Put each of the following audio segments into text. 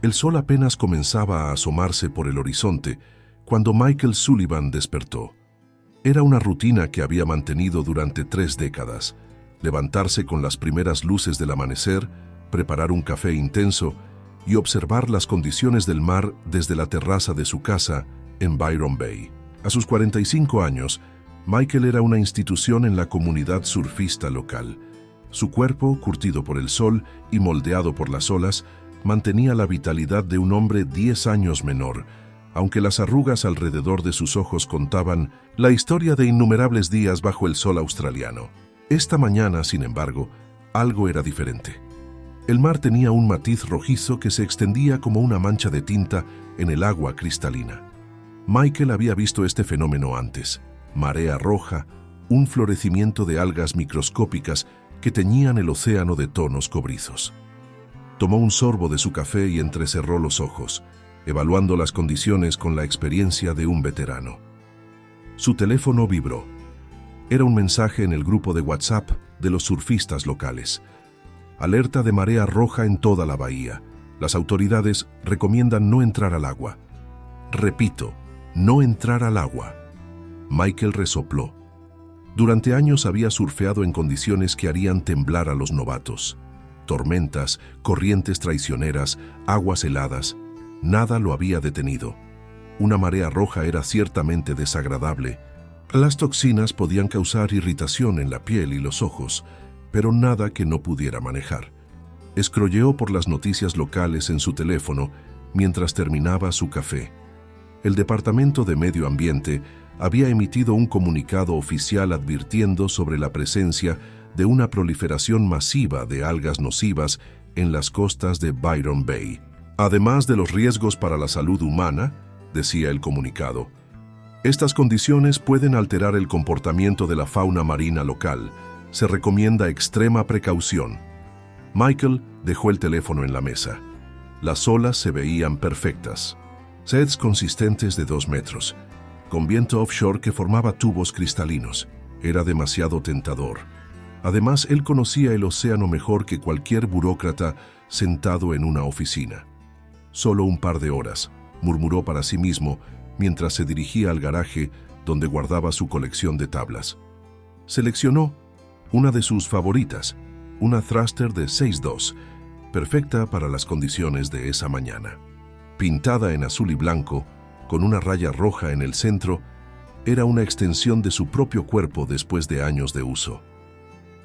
El sol apenas comenzaba a asomarse por el horizonte cuando Michael Sullivan despertó. Era una rutina que había mantenido durante 3 décadas. Levantarse con las primeras luces del amanecer, preparar un café intenso y observar las condiciones del mar desde la terraza de su casa en Byron Bay. A sus 45 años, Michael era una institución en la comunidad surfista local. Su cuerpo, curtido por el sol y moldeado por las olas, mantenía la vitalidad de un hombre 10 años menor, aunque las arrugas alrededor de sus ojos contaban la historia de innumerables días bajo el sol australiano. Esta mañana, sin embargo, algo era diferente. El mar tenía un matiz rojizo que se extendía como una mancha de tinta en el agua cristalina. Michael había visto este fenómeno antes: marea roja, un florecimiento de algas microscópicas que teñían el océano de tonos cobrizos. Tomó un sorbo de su café y entrecerró los ojos, evaluando las condiciones con la experiencia de un veterano. Su teléfono vibró. Era un mensaje en el grupo de WhatsApp de los surfistas locales. Alerta de marea roja en toda la bahía. Las autoridades recomiendan no entrar al agua. Repito, no entrar al agua. Michael resopló. Durante años había surfeado en condiciones que harían temblar a los novatos. Tormentas, corrientes traicioneras, aguas heladas. Nada lo había detenido. Una marea roja era ciertamente desagradable. Las toxinas podían causar irritación en la piel y los ojos, pero nada que no pudiera manejar. Escroleó por las noticias locales en su teléfono mientras terminaba su café. El Departamento de Medio Ambiente había emitido un comunicado oficial advirtiendo sobre la presencia de una proliferación masiva de algas nocivas en las costas de Byron Bay. Además de los riesgos para la salud humana, decía el comunicado, estas condiciones pueden alterar el comportamiento de la fauna marina local. Se recomienda extrema precaución. Michael dejó el teléfono en la mesa. Las olas se veían perfectas. Sets consistentes de 2 metros, con viento offshore que formaba tubos cristalinos. Era demasiado tentador. Además, él conocía el océano mejor que cualquier burócrata sentado en una oficina. Solo un par de horas, murmuró para sí mismo mientras se dirigía al garaje donde guardaba su colección de tablas. Seleccionó una de sus favoritas, una thruster de 6'2", perfecta para las condiciones de esa mañana. Pintada en azul y blanco, con una raya roja en el centro, era una extensión de su propio cuerpo después de años de uso.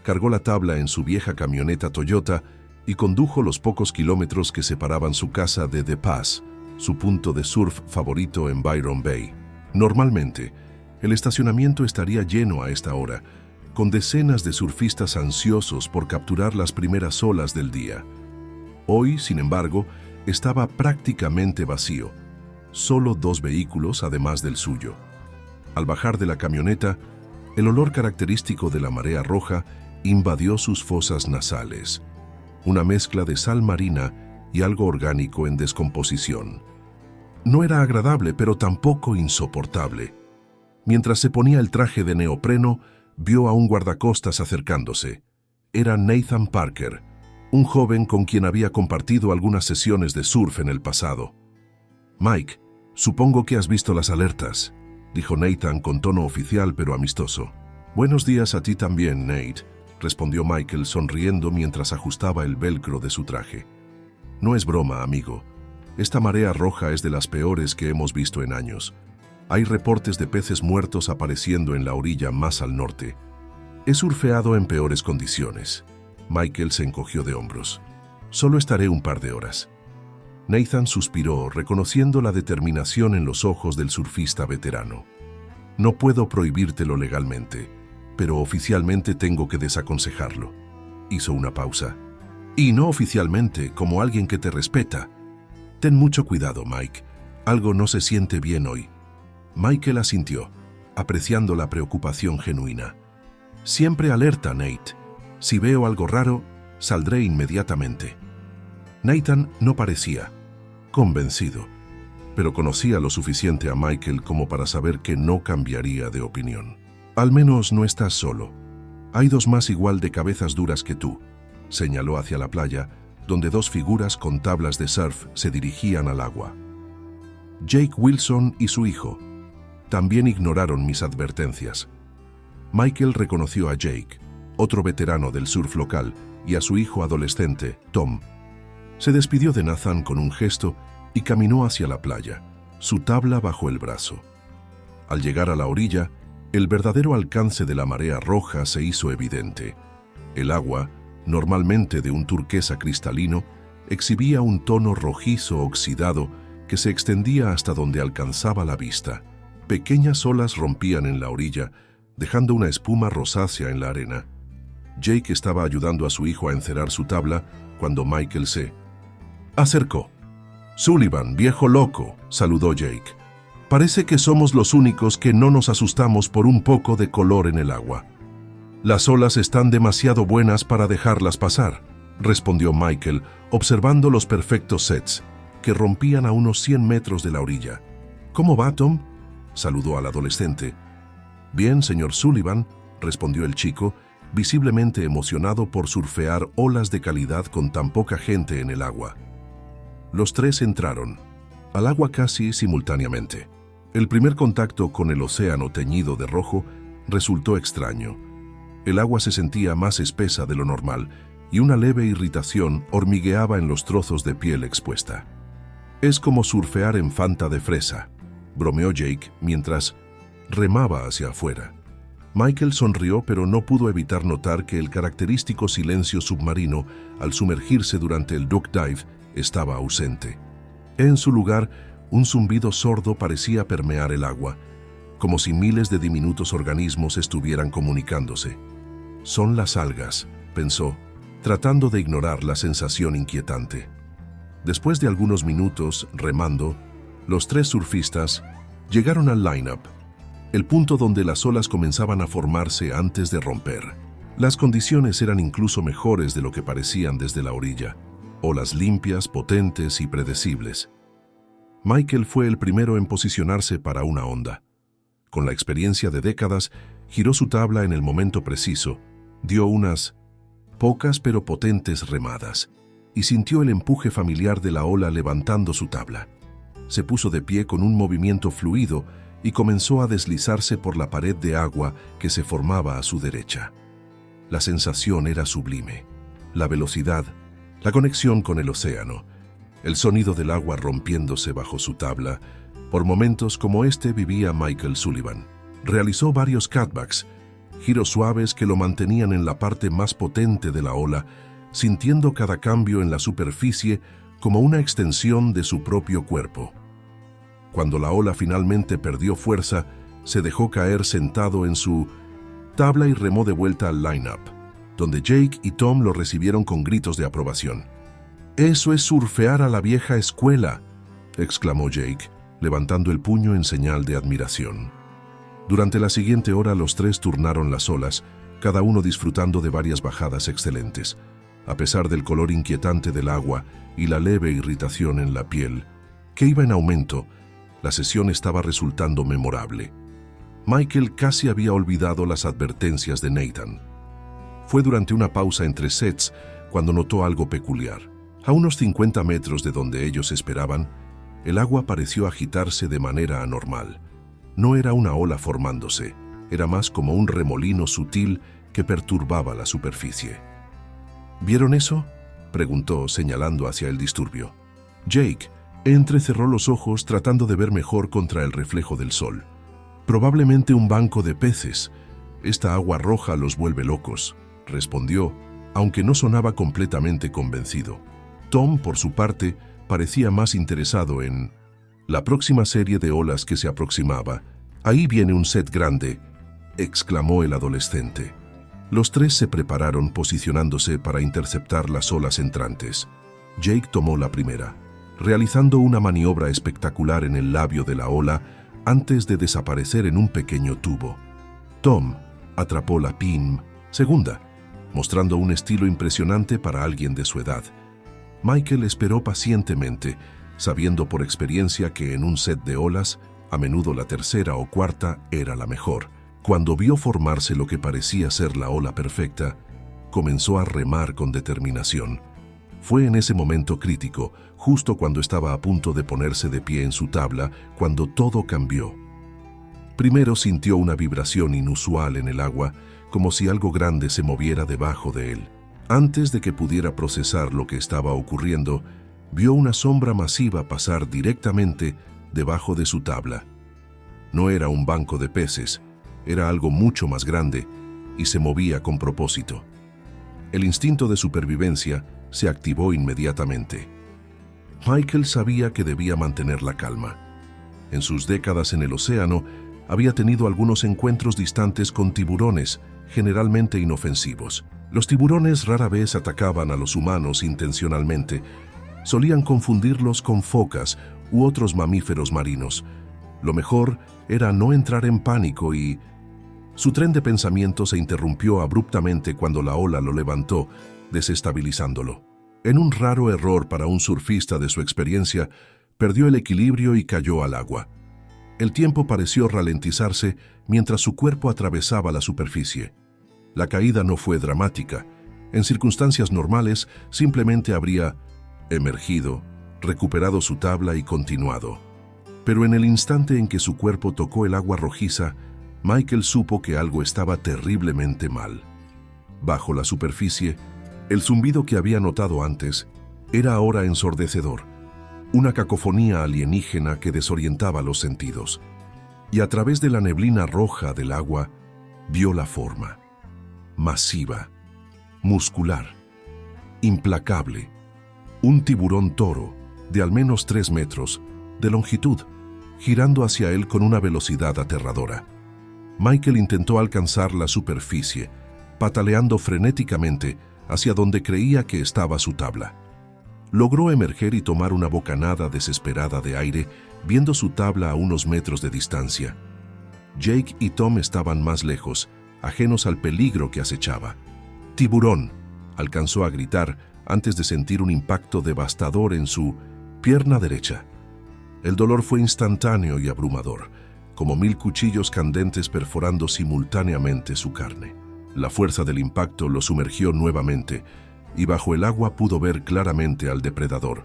Cargó la tabla en su vieja camioneta Toyota y condujo los pocos kilómetros que separaban su casa de The Pass, su punto de surf favorito en Byron Bay. Normalmente, el estacionamiento estaría lleno a esta hora, con decenas de surfistas ansiosos por capturar las primeras olas del día. Hoy, sin embargo, estaba prácticamente vacío. Solo 2 vehículos además del suyo. Al bajar de la camioneta, el olor característico de la marea roja invadió sus fosas nasales. Una mezcla de sal marina y algo orgánico en descomposición. No era agradable, pero tampoco insoportable. Mientras se ponía el traje de neopreno, vio a un guardacostas acercándose. Era Nathan Parker, un joven con quien había compartido algunas sesiones de surf en el pasado. «Mike, supongo que has visto las alertas», dijo Nathan con tono oficial pero amistoso. «Buenos días a ti también, Nate», respondió Michael sonriendo mientras ajustaba el velcro de su traje. «No es broma, amigo. Esta marea roja es de las peores que hemos visto en años. Hay reportes de peces muertos apareciendo en la orilla más al norte. He surfeado en peores condiciones». Michael se encogió de hombros. «Solo estaré un par de horas». Nathan suspiró, reconociendo la determinación en los ojos del surfista veterano. «No puedo prohibírtelo legalmente, pero oficialmente tengo que desaconsejarlo». Hizo una pausa. «Y no oficialmente, como alguien que te respeta. Ten mucho cuidado, Mike. Algo no se siente bien hoy». Michael asintió, apreciando la preocupación genuina. «Siempre alerta, Nate. Si veo algo raro, saldré inmediatamente». Nathan no parecía convencido, pero conocía lo suficiente a Michael como para saber que no cambiaría de opinión. «Al menos no estás solo. Hay 2 más igual de cabezas duras que tú», señaló hacia la playa, donde dos figuras con tablas de surf se dirigían al agua. Jake Wilson y su hijo también ignoraron mis advertencias. Michael reconoció a Jake, otro veterano del surf local, y a su hijo adolescente, Tom. Se despidió de Nathan con un gesto y caminó hacia la playa, su tabla bajo el brazo. Al llegar a la orilla, el verdadero alcance de la marea roja se hizo evidente. El agua, normalmente de un turquesa cristalino, exhibía un tono rojizo oxidado que se extendía hasta donde alcanzaba la vista. Pequeñas olas rompían en la orilla, dejando una espuma rosácea en la arena. Jake estaba ayudando a su hijo a encerar su tabla cuando Michael se acercó. «Sullivan, viejo loco», saludó Jake. «Parece que somos los únicos que no nos asustamos por un poco de color en el agua». «Las olas están demasiado buenas para dejarlas pasar», respondió Michael, observando los perfectos sets, que rompían a unos 100 metros de la orilla. «¿Cómo va, Tom?», saludó al adolescente. «Bien, señor Sullivan», respondió el chico, visiblemente emocionado por surfear olas de calidad con tan poca gente en el agua. Los tres entraron al agua casi simultáneamente. El primer contacto con el océano teñido de rojo resultó extraño. El agua se sentía más espesa de lo normal y una leve irritación hormigueaba en los trozos de piel expuesta. «Es como surfear en Fanta de fresa», bromeó Jake mientras remaba hacia afuera. Michael sonrió, pero no pudo evitar notar que el característico silencio submarino al sumergirse durante el duck dive estaba ausente. En su lugar, un zumbido sordo parecía permear el agua, como si miles de diminutos organismos estuvieran comunicándose. «Son las algas», pensó, tratando de ignorar la sensación inquietante. Después de algunos minutos remando, los tres surfistas llegaron al line-up, el punto donde las olas comenzaban a formarse antes de romper. Las condiciones eran incluso mejores de lo que parecían desde la orilla. Olas limpias, potentes y predecibles. Michael fue el primero en posicionarse para una onda. Con la experiencia de décadas, giró su tabla en el momento preciso, dio unas pocas pero potentes remadas y sintió el empuje familiar de la ola levantando su tabla. Se puso de pie con un movimiento fluido y comenzó a deslizarse por la pared de agua que se formaba a su derecha. La sensación era sublime. La velocidad, la conexión con el océano, el sonido del agua rompiéndose bajo su tabla. Por momentos como este vivía Michael Sullivan. Realizó varios cutbacks, giros suaves que lo mantenían en la parte más potente de la ola, sintiendo cada cambio en la superficie como una extensión de su propio cuerpo. Cuando la ola finalmente perdió fuerza, se dejó caer sentado en su tabla y remó de vuelta al line-up, donde Jake y Tom lo recibieron con gritos de aprobación. «Eso es surfear a la vieja escuela», exclamó Jake, levantando el puño en señal de admiración. Durante la siguiente hora los tres turnaron las olas, cada uno disfrutando de varias bajadas excelentes. A pesar del color inquietante del agua y la leve irritación en la piel, que iba en aumento, la sesión estaba resultando memorable. Michael casi había olvidado las advertencias de Nathan. Fue durante una pausa entre sets cuando notó algo peculiar. A unos 50 metros de donde ellos esperaban, el agua pareció agitarse de manera anormal. No era una ola formándose, era más como un remolino sutil que perturbaba la superficie. «¿Vieron eso?», preguntó señalando hacia el disturbio. Jake entrecerró los ojos tratando de ver mejor contra el reflejo del sol. «Probablemente un banco de peces. Esta agua roja los vuelve locos», respondió, aunque no sonaba completamente convencido. Tom, por su parte, parecía más interesado en la próxima serie de olas que se aproximaba. «Ahí viene un set grande», exclamó el adolescente. Los tres se prepararon posicionándose para interceptar las olas entrantes. Jake tomó la primera, realizando una maniobra espectacular en el labio de la ola antes de desaparecer en un pequeño tubo. Tom atrapó la PIM segunda, mostrando un estilo impresionante para alguien de su edad. Michael esperó pacientemente, sabiendo por experiencia que en un set de olas, a menudo la tercera o cuarta era la mejor. Cuando vio formarse lo que parecía ser la ola perfecta, comenzó a remar con determinación. Fue en ese momento crítico, justo cuando estaba a punto de ponerse de pie en su tabla, cuando todo cambió. Primero sintió una vibración inusual en el agua, como si algo grande se moviera debajo de él. Antes de que pudiera procesar lo que estaba ocurriendo, vio una sombra masiva pasar directamente debajo de su tabla. No era un banco de peces, era algo mucho más grande y se movía con propósito. El instinto de supervivencia se activó inmediatamente. Michael sabía que debía mantener la calma. En sus décadas en el océano, había tenido algunos encuentros distantes con tiburones, generalmente inofensivos. Los tiburones rara vez atacaban a los humanos intencionalmente. Solían confundirlos con focas u otros mamíferos marinos. Lo mejor era no entrar en pánico y... Su tren de pensamiento se interrumpió abruptamente cuando la ola lo levantó, desestabilizándolo. En un raro error para un surfista de su experiencia, perdió el equilibrio y cayó al agua. El tiempo pareció ralentizarse mientras su cuerpo atravesaba la superficie. La caída no fue dramática. En circunstancias normales, simplemente habría emergido, recuperado su tabla y continuado. Pero en el instante en que su cuerpo tocó el agua rojiza, Michael supo que algo estaba terriblemente mal. Bajo la superficie, el zumbido que había notado antes era ahora ensordecedor, una cacofonía alienígena que desorientaba los sentidos. Y a través de la neblina roja del agua, vio la forma. Masiva, muscular, implacable. Un tiburón toro, de al menos 3 metros, de longitud, girando hacia él con una velocidad aterradora. Michael intentó alcanzar la superficie, pataleando frenéticamente hacia donde creía que estaba su tabla. Logró emerger y tomar una bocanada desesperada de aire, viendo su tabla a unos metros de distancia. Jake y Tom estaban más lejos, ajenos al peligro que acechaba. «¡Tiburón!», alcanzó a gritar antes de sentir un impacto devastador en su pierna derecha. El dolor fue instantáneo y abrumador, como 1000 cuchillos candentes perforando simultáneamente su carne. La fuerza del impacto lo sumergió nuevamente, y bajo el agua pudo ver claramente al depredador.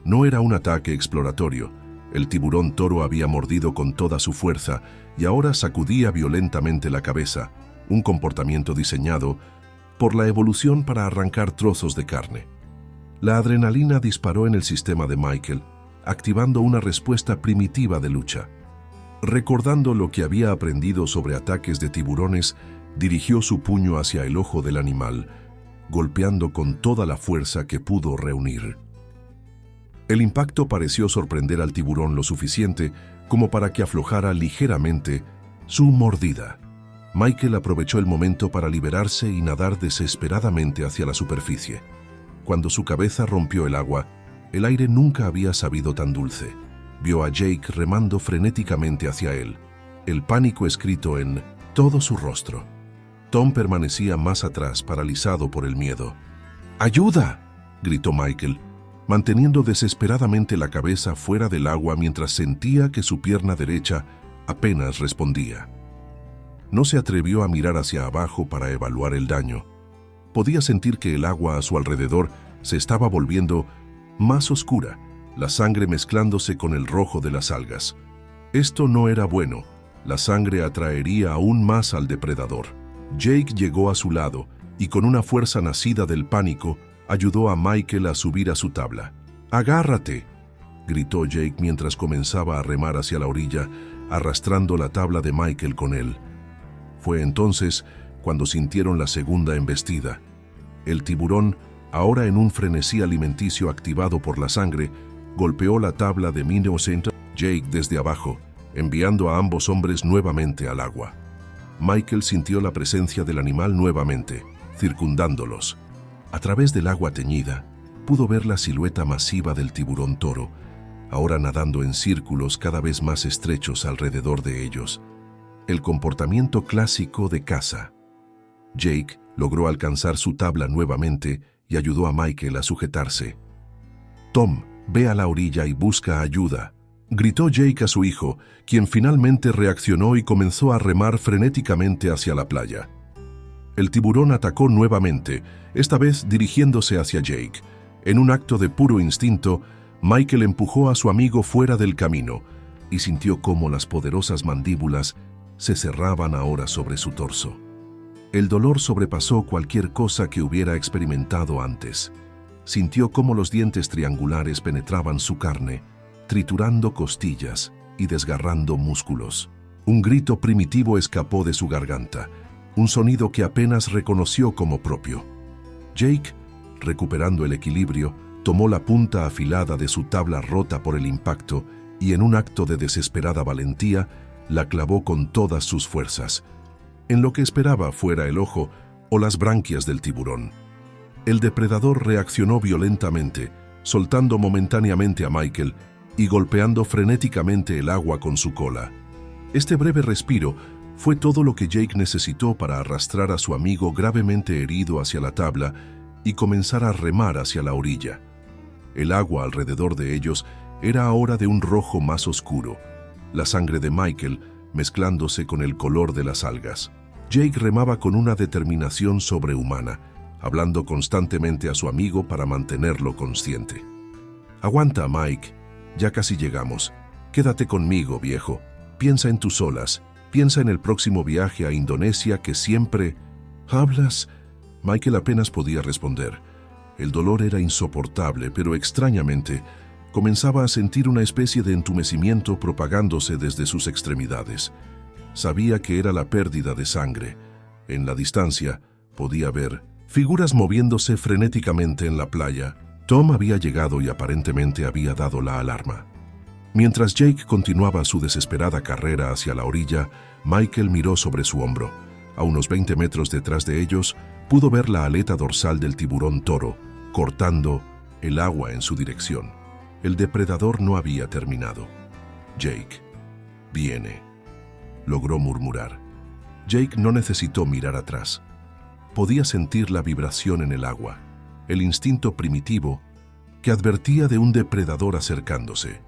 No era un ataque exploratorio. El tiburón toro había mordido con toda su fuerza y ahora sacudía violentamente la cabeza, un comportamiento diseñado por la evolución para arrancar trozos de carne. La adrenalina disparó en el sistema de Michael, activando una respuesta primitiva de lucha. Recordando lo que había aprendido sobre ataques de tiburones, dirigió su puño hacia el ojo del animal, golpeando con toda la fuerza que pudo reunir. El impacto pareció sorprender al tiburón lo suficiente como para que aflojara ligeramente su mordida. Michael aprovechó el momento para liberarse y nadar desesperadamente hacia la superficie. Cuando su cabeza rompió el agua, el aire nunca había sabido tan dulce. Vio a Jake remando frenéticamente hacia él, el pánico escrito en todo su rostro. Tom permanecía más atrás, paralizado por el miedo. ¡Ayuda!, gritó Michael, manteniendo desesperadamente la cabeza fuera del agua mientras sentía que su pierna derecha apenas respondía. No se atrevió a mirar hacia abajo para evaluar el daño. Podía sentir que el agua a su alrededor se estaba volviendo más oscura, la sangre mezclándose con el rojo de las algas. Esto no era bueno. La sangre atraería aún más al depredador. Jake llegó a su lado y con una fuerza nacida del pánico, ayudó a Michael a subir a su tabla. ¡Agárrate!, gritó Jake mientras comenzaba a remar hacia la orilla, arrastrando la tabla de Michael con él. Fue entonces cuando sintieron la segunda embestida. El tiburón, ahora en un frenesí alimenticio activado por la sangre, golpeó la tabla de Minnow Center Jake desde abajo, enviando a ambos hombres nuevamente al agua. Michael sintió la presencia del animal nuevamente, circundándolos. A través del agua teñida, pudo ver la silueta masiva del tiburón toro, ahora nadando en círculos cada vez más estrechos alrededor de ellos. El comportamiento clásico de caza. Jake logró alcanzar su tabla nuevamente y ayudó a Michael a sujetarse. «Tom, ve a la orilla y busca ayuda», gritó Jake a su hijo, quien finalmente reaccionó y comenzó a remar frenéticamente hacia la playa. El tiburón atacó nuevamente, esta vez dirigiéndose hacia Jake. En un acto de puro instinto, Michael empujó a su amigo fuera del camino y sintió cómo las poderosas mandíbulas se cerraban ahora sobre su torso. El dolor sobrepasó cualquier cosa que hubiera experimentado antes. Sintió cómo los dientes triangulares penetraban su carne, triturando costillas y desgarrando músculos. Un grito primitivo escapó de su garganta, un sonido que apenas reconoció como propio. Jake, recuperando el equilibrio, tomó la punta afilada de su tabla rota por el impacto y en un acto de desesperada valentía, la clavó con todas sus fuerzas, en lo que esperaba fuera el ojo o las branquias del tiburón. El depredador reaccionó violentamente, soltando momentáneamente a Michael y golpeando frenéticamente el agua con su cola. Este breve respiro fue todo lo que Jake necesitó para arrastrar a su amigo gravemente herido hacia la tabla y comenzar a remar hacia la orilla. El agua alrededor de ellos era ahora de un rojo más oscuro, la sangre de Michael mezclándose con el color de las algas. Jake remaba con una determinación sobrehumana, hablando constantemente a su amigo para mantenerlo consciente. «Aguanta, Mike. Ya casi llegamos. Quédate conmigo, viejo. Piensa en tus olas. Piensa en el próximo viaje a Indonesia que siempre...» «¿Hablas?» Michael apenas podía responder. El dolor era insoportable, pero extrañamente comenzaba a sentir una especie de entumecimiento propagándose desde sus extremidades. Sabía que era la pérdida de sangre. En la distancia podía ver figuras moviéndose frenéticamente en la playa. Tom había llegado y aparentemente había dado la alarma. Mientras Jake continuaba su desesperada carrera hacia la orilla, Michael miró sobre su hombro. A unos 20 metros detrás de ellos, pudo ver la aleta dorsal del tiburón toro, cortando el agua en su dirección. El depredador no había terminado. «Jake, viene», logró murmurar. Jake no necesitó mirar atrás. Podía sentir la vibración en el agua, el instinto primitivo que advertía de un depredador acercándose.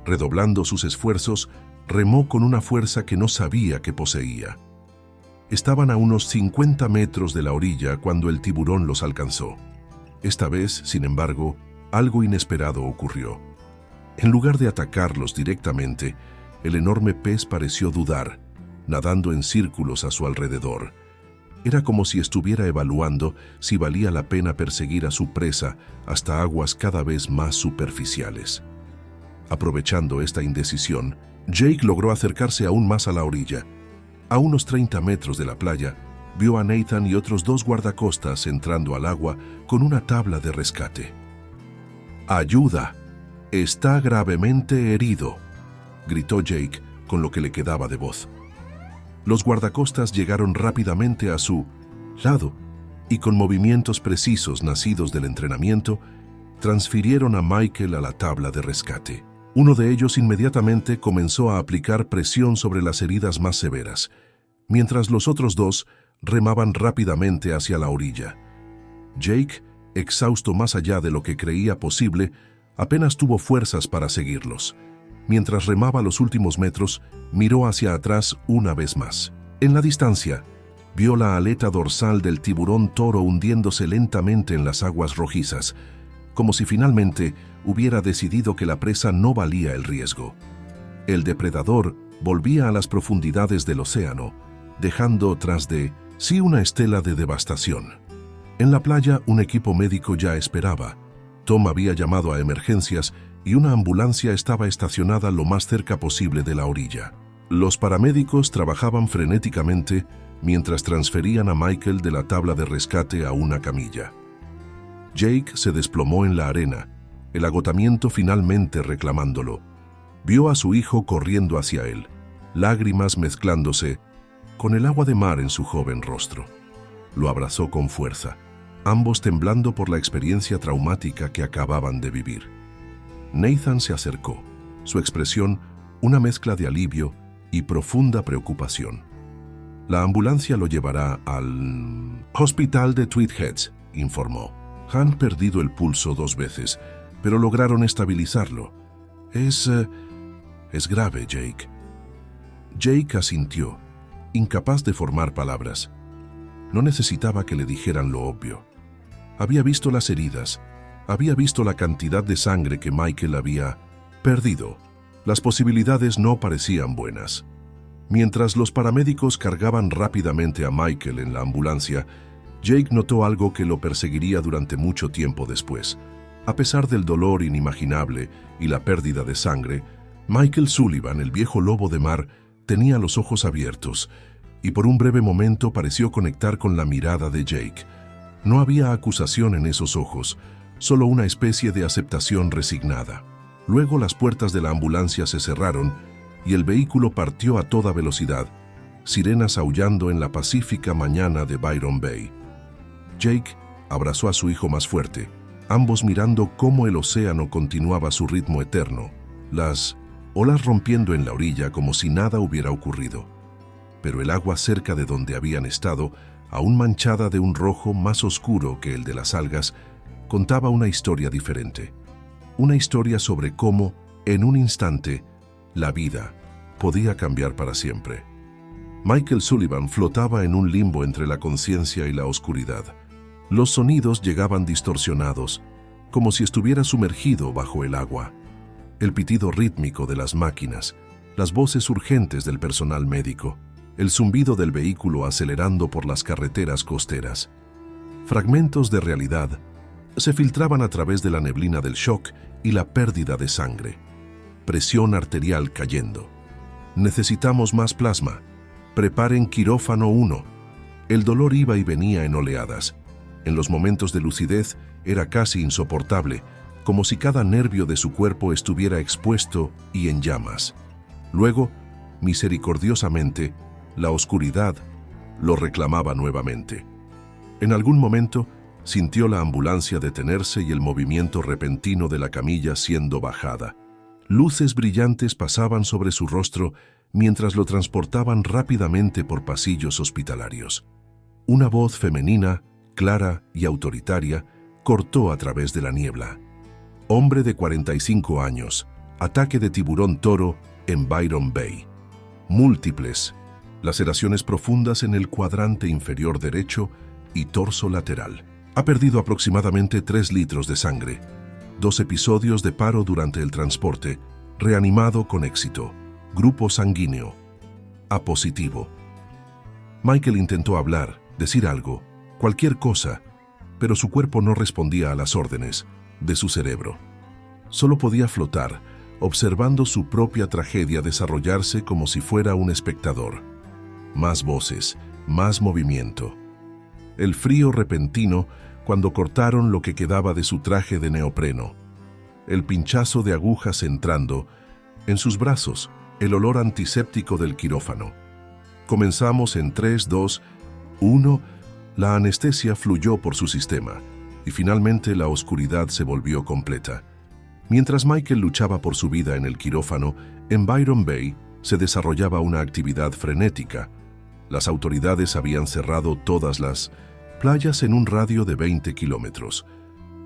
Redoblando sus esfuerzos, remó con una fuerza que no sabía que poseía. Estaban a unos 50 metros de la orilla cuando el tiburón los alcanzó. Esta vez, sin embargo, algo inesperado ocurrió. En lugar de atacarlos directamente, el enorme pez pareció dudar, nadando en círculos a su alrededor. Era como si estuviera evaluando si valía la pena perseguir a su presa hasta aguas cada vez más superficiales. Aprovechando esta indecisión, Jake logró acercarse aún más a la orilla. A unos 30 metros de la playa, vio a Nathan y otros 2 guardacostas entrando al agua con una tabla de rescate. «¡Ayuda! Está gravemente herido», gritó Jake con lo que le quedaba de voz. Los guardacostas llegaron rápidamente a su lado y con movimientos precisos nacidos del entrenamiento, transfirieron a Michael a la tabla de rescate. Uno de ellos inmediatamente comenzó a aplicar presión sobre las heridas más severas, mientras los otros 2 remaban rápidamente hacia la orilla. Jake, exhausto más allá de lo que creía posible, apenas tuvo fuerzas para seguirlos. Mientras remaba los últimos metros, miró hacia atrás una vez más. En la distancia, vio la aleta dorsal del tiburón toro hundiéndose lentamente en las aguas rojizas, como si finalmente hubiera decidido que la presa no valía el riesgo. El depredador volvía a las profundidades del océano, dejando tras de sí una estela de devastación. En la playa, un equipo médico ya esperaba. Tom había llamado a emergencias y una ambulancia estaba estacionada lo más cerca posible de la orilla. Los paramédicos trabajaban frenéticamente mientras transferían a Michael de la tabla de rescate a una camilla. Jake se desplomó en la arena, el agotamiento finalmente reclamándolo. Vio a su hijo corriendo hacia él, lágrimas mezclándose con el agua de mar en su joven rostro. Lo abrazó con fuerza, ambos temblando por la experiencia traumática que acababan de vivir. Nathan se acercó, su expresión una mezcla de alivio y profunda preocupación. «La ambulancia lo llevará al hospital de Tweed Heads», informó. Han perdido el pulso 2 veces, pero lograron estabilizarlo. Es grave, Jake». Jake asintió, incapaz de formar palabras. No necesitaba que le dijeran lo obvio. Había visto las heridas, Había visto la cantidad de sangre que Michael había perdido. Las posibilidades no parecían buenas. Mientras los paramédicos cargaban rápidamente a Michael en la ambulancia, Jake notó algo que lo perseguiría durante mucho tiempo después. A pesar del dolor inimaginable y la pérdida de sangre, Michael Sullivan, el viejo lobo de mar, tenía los ojos abiertos y por un breve momento pareció conectar con la mirada de Jake. No había acusación en esos ojos, solo una especie de aceptación resignada. Luego las puertas de la ambulancia se cerraron y el vehículo partió a toda velocidad, sirenas aullando en la pacífica mañana de Byron Bay. Jake abrazó a su hijo más fuerte, ambos mirando cómo el océano continuaba su ritmo eterno, las olas rompiendo en la orilla como si nada hubiera ocurrido. Pero el agua cerca de donde habían estado, aún manchada de un rojo más oscuro que el de las algas, contaba una historia diferente. Una historia sobre cómo, en un instante, la vida podía cambiar para siempre. Michael Sullivan flotaba en un limbo entre la conciencia y la oscuridad. Los sonidos llegaban distorsionados, como si estuviera sumergido bajo el agua. El pitido rítmico de las máquinas, las voces urgentes del personal médico, el zumbido del vehículo acelerando por las carreteras costeras. Fragmentos de realidad se filtraban a través de la neblina del shock y la pérdida de sangre. Presión arterial cayendo. Necesitamos más plasma. Preparen quirófano 1. El dolor iba y venía en oleadas. En los momentos de lucidez era casi insoportable, como si cada nervio de su cuerpo estuviera expuesto y en llamas. Luego, misericordiosamente, la oscuridad lo reclamaba nuevamente. En algún momento, sintió la ambulancia detenerse y el movimiento repentino de la camilla siendo bajada. Luces brillantes pasaban sobre su rostro mientras lo transportaban rápidamente por pasillos hospitalarios. Una voz femenina, clara y autoritaria, cortó a través de la niebla. Hombre de 45 años, ataque de tiburón toro en Byron Bay. Múltiples, laceraciones profundas en el cuadrante inferior derecho y torso lateral. Ha perdido aproximadamente 3 litros de sangre. 2 episodios de paro durante el transporte, reanimado con éxito. Grupo sanguíneo A positivo. Michael intentó hablar, decir algo, cualquier cosa, pero su cuerpo no respondía a las órdenes de su cerebro. Solo podía flotar, observando su propia tragedia desarrollarse como si fuera un espectador. Más voces, más movimiento. El frío repentino cuando cortaron lo que quedaba de su traje de neopreno. El pinchazo de agujas entrando en sus brazos, el olor antiséptico del quirófano. Comenzamos en 3, 2, 1. La anestesia fluyó por su sistema y finalmente la oscuridad se volvió completa. Mientras Michael luchaba por su vida en el quirófano, en Byron Bay se desarrollaba una actividad frenética. Las autoridades habían cerrado todas las playas en un radio de 20 kilómetros.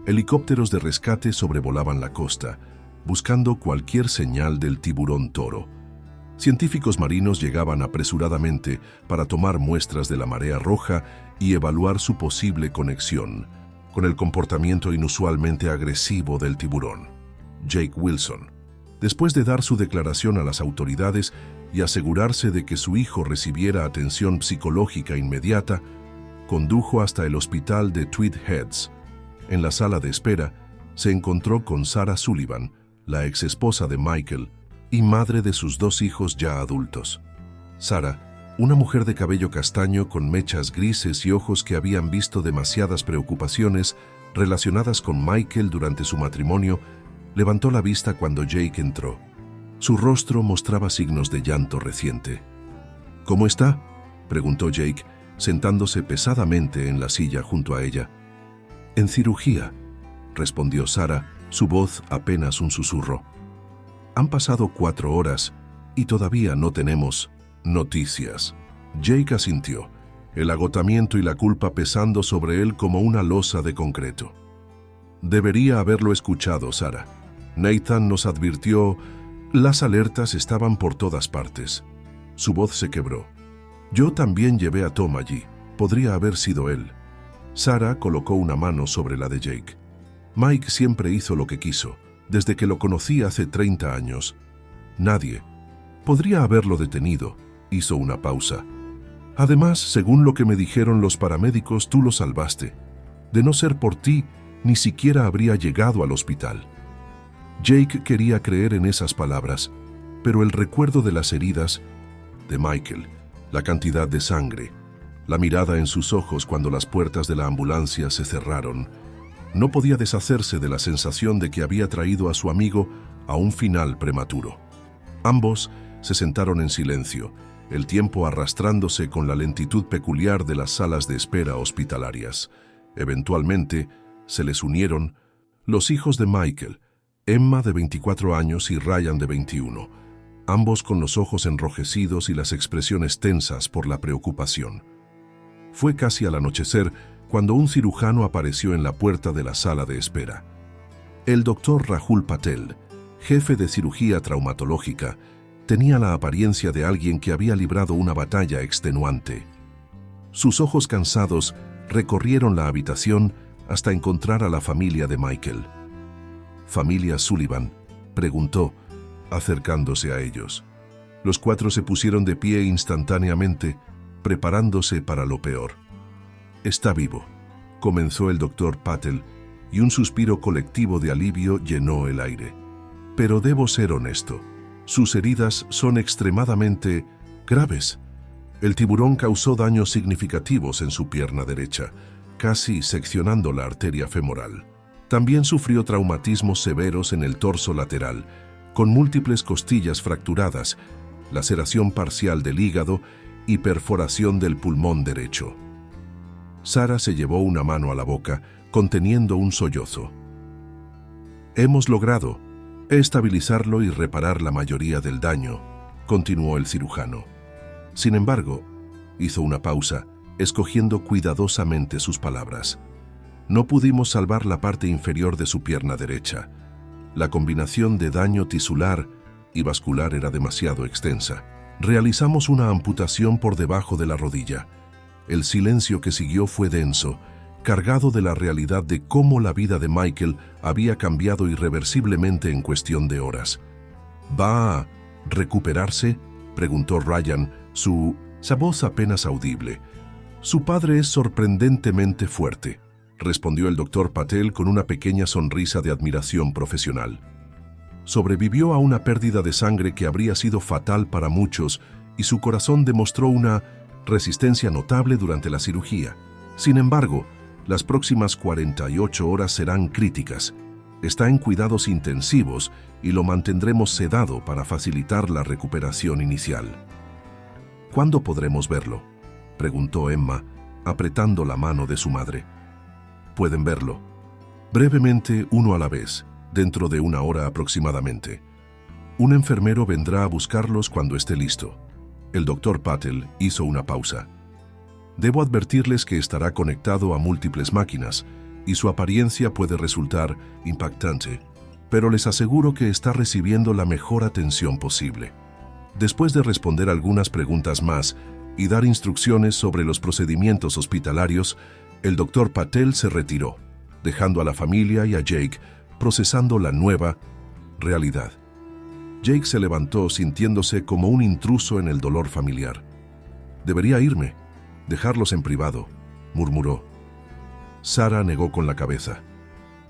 Helicópteros de rescate sobrevolaban la costa, buscando cualquier señal del tiburón toro. Científicos marinos llegaban apresuradamente para tomar muestras de la marea roja y evaluar su posible conexión con el comportamiento inusualmente agresivo del tiburón. Jake Wilson, después de dar su declaración a las autoridades y asegurarse de que su hijo recibiera atención psicológica inmediata, condujo hasta el hospital de Tweed Heads. En la sala de espera, se encontró con Sarah Sullivan, la exesposa de Michael y madre de sus 2 hijos ya adultos. Sarah, una mujer de cabello castaño con mechas grises y ojos que habían visto demasiadas preocupaciones relacionadas con Michael durante su matrimonio, levantó la vista cuando Jake entró. Su rostro mostraba signos de llanto reciente. ¿Cómo está?, preguntó Jake, sentándose pesadamente en la silla junto a ella. En cirugía, respondió Sarah, su voz apenas un susurro. Han pasado 4 horas y todavía no tenemos noticias. Jake asintió, el agotamiento y la culpa pesando sobre él como una losa de concreto. Debería haberlo escuchado, Sarah. Nathan nos advirtió. Las alertas estaban por todas partes. Su voz se quebró. Yo también llevé a Tom allí. Podría haber sido él. Sarah colocó una mano sobre la de Jake. Mike siempre hizo lo que quiso, desde que lo conocí hace 30 años. Nadie podría haberlo detenido. Hizo una pausa. Además, según lo que me dijeron los paramédicos, tú lo salvaste. De no ser por ti, ni siquiera habría llegado al hospital. Jake quería creer en esas palabras, pero el recuerdo de las heridas de Michael, la cantidad de sangre, la mirada en sus ojos cuando las puertas de la ambulancia se cerraron, no podía deshacerse de la sensación de que había traído a su amigo a un final prematuro. Ambos se sentaron en silencio, el tiempo arrastrándose con la lentitud peculiar de las salas de espera hospitalarias. Eventualmente, se les unieron los hijos de Michael, Emma de 24 años y Ryan de 21, ambos con los ojos enrojecidos y las expresiones tensas por la preocupación. Fue casi al anochecer cuando un cirujano apareció en la puerta de la sala de espera. El doctor Rahul Patel, jefe de cirugía traumatológica, tenía la apariencia de alguien que había librado una batalla extenuante. Sus ojos cansados recorrieron la habitación hasta encontrar a la familia de Michael. «¿Familia Sullivan?», preguntó, acercándose a ellos. Los cuatro se pusieron de pie instantáneamente, preparándose para lo peor. «Está vivo», comenzó el doctor Patel, y un suspiro colectivo de alivio llenó el aire. «Pero debo ser honesto. Sus heridas son extremadamente graves. El tiburón causó daños significativos en su pierna derecha, casi seccionando la arteria femoral. También sufrió traumatismos severos en el torso lateral, con múltiples costillas fracturadas, laceración parcial del hígado y perforación del pulmón derecho». Sara se llevó una mano a la boca, conteniendo un sollozo. «Hemos logrado estabilizarlo y reparar la mayoría del daño», continuó el cirujano. Sin embargo, hizo una pausa, escogiendo cuidadosamente sus palabras. «No pudimos salvar la parte inferior de su pierna derecha. La combinación de daño tisular y vascular era demasiado extensa. Realizamos una amputación por debajo de la rodilla». El silencio que siguió fue denso, cargado de la realidad de cómo la vida de Michael había cambiado irreversiblemente en cuestión de horas. «¿Va a recuperarse?», preguntó Ryan, su voz apenas audible. «Su padre es sorprendentemente fuerte», respondió el doctor Patel con una pequeña sonrisa de admiración profesional. «Sobrevivió a una pérdida de sangre que habría sido fatal para muchos y su corazón demostró una resistencia notable durante la cirugía. Sin embargo, las próximas 48 horas serán críticas. Está en cuidados intensivos y lo mantendremos sedado para facilitar la recuperación inicial». «¿Cuándo podremos verlo?», preguntó Emma, apretando la mano de su madre. «Pueden verlo brevemente, uno a la vez, dentro de 1 hora aproximadamente. Un enfermero vendrá a buscarlos cuando esté listo». El doctor Patel hizo una pausa. «Debo advertirles que estará conectado a múltiples máquinas y su apariencia puede resultar impactante, pero les aseguro que está recibiendo la mejor atención posible». Después de responder algunas preguntas más y dar instrucciones sobre los procedimientos hospitalarios, el doctor Patel se retiró, dejando a la familia y a Jake procesando la nueva realidad. Jake se levantó sintiéndose como un intruso en el dolor familiar. «Debería irme, dejarlos en privado», murmuró. Sara negó con la cabeza.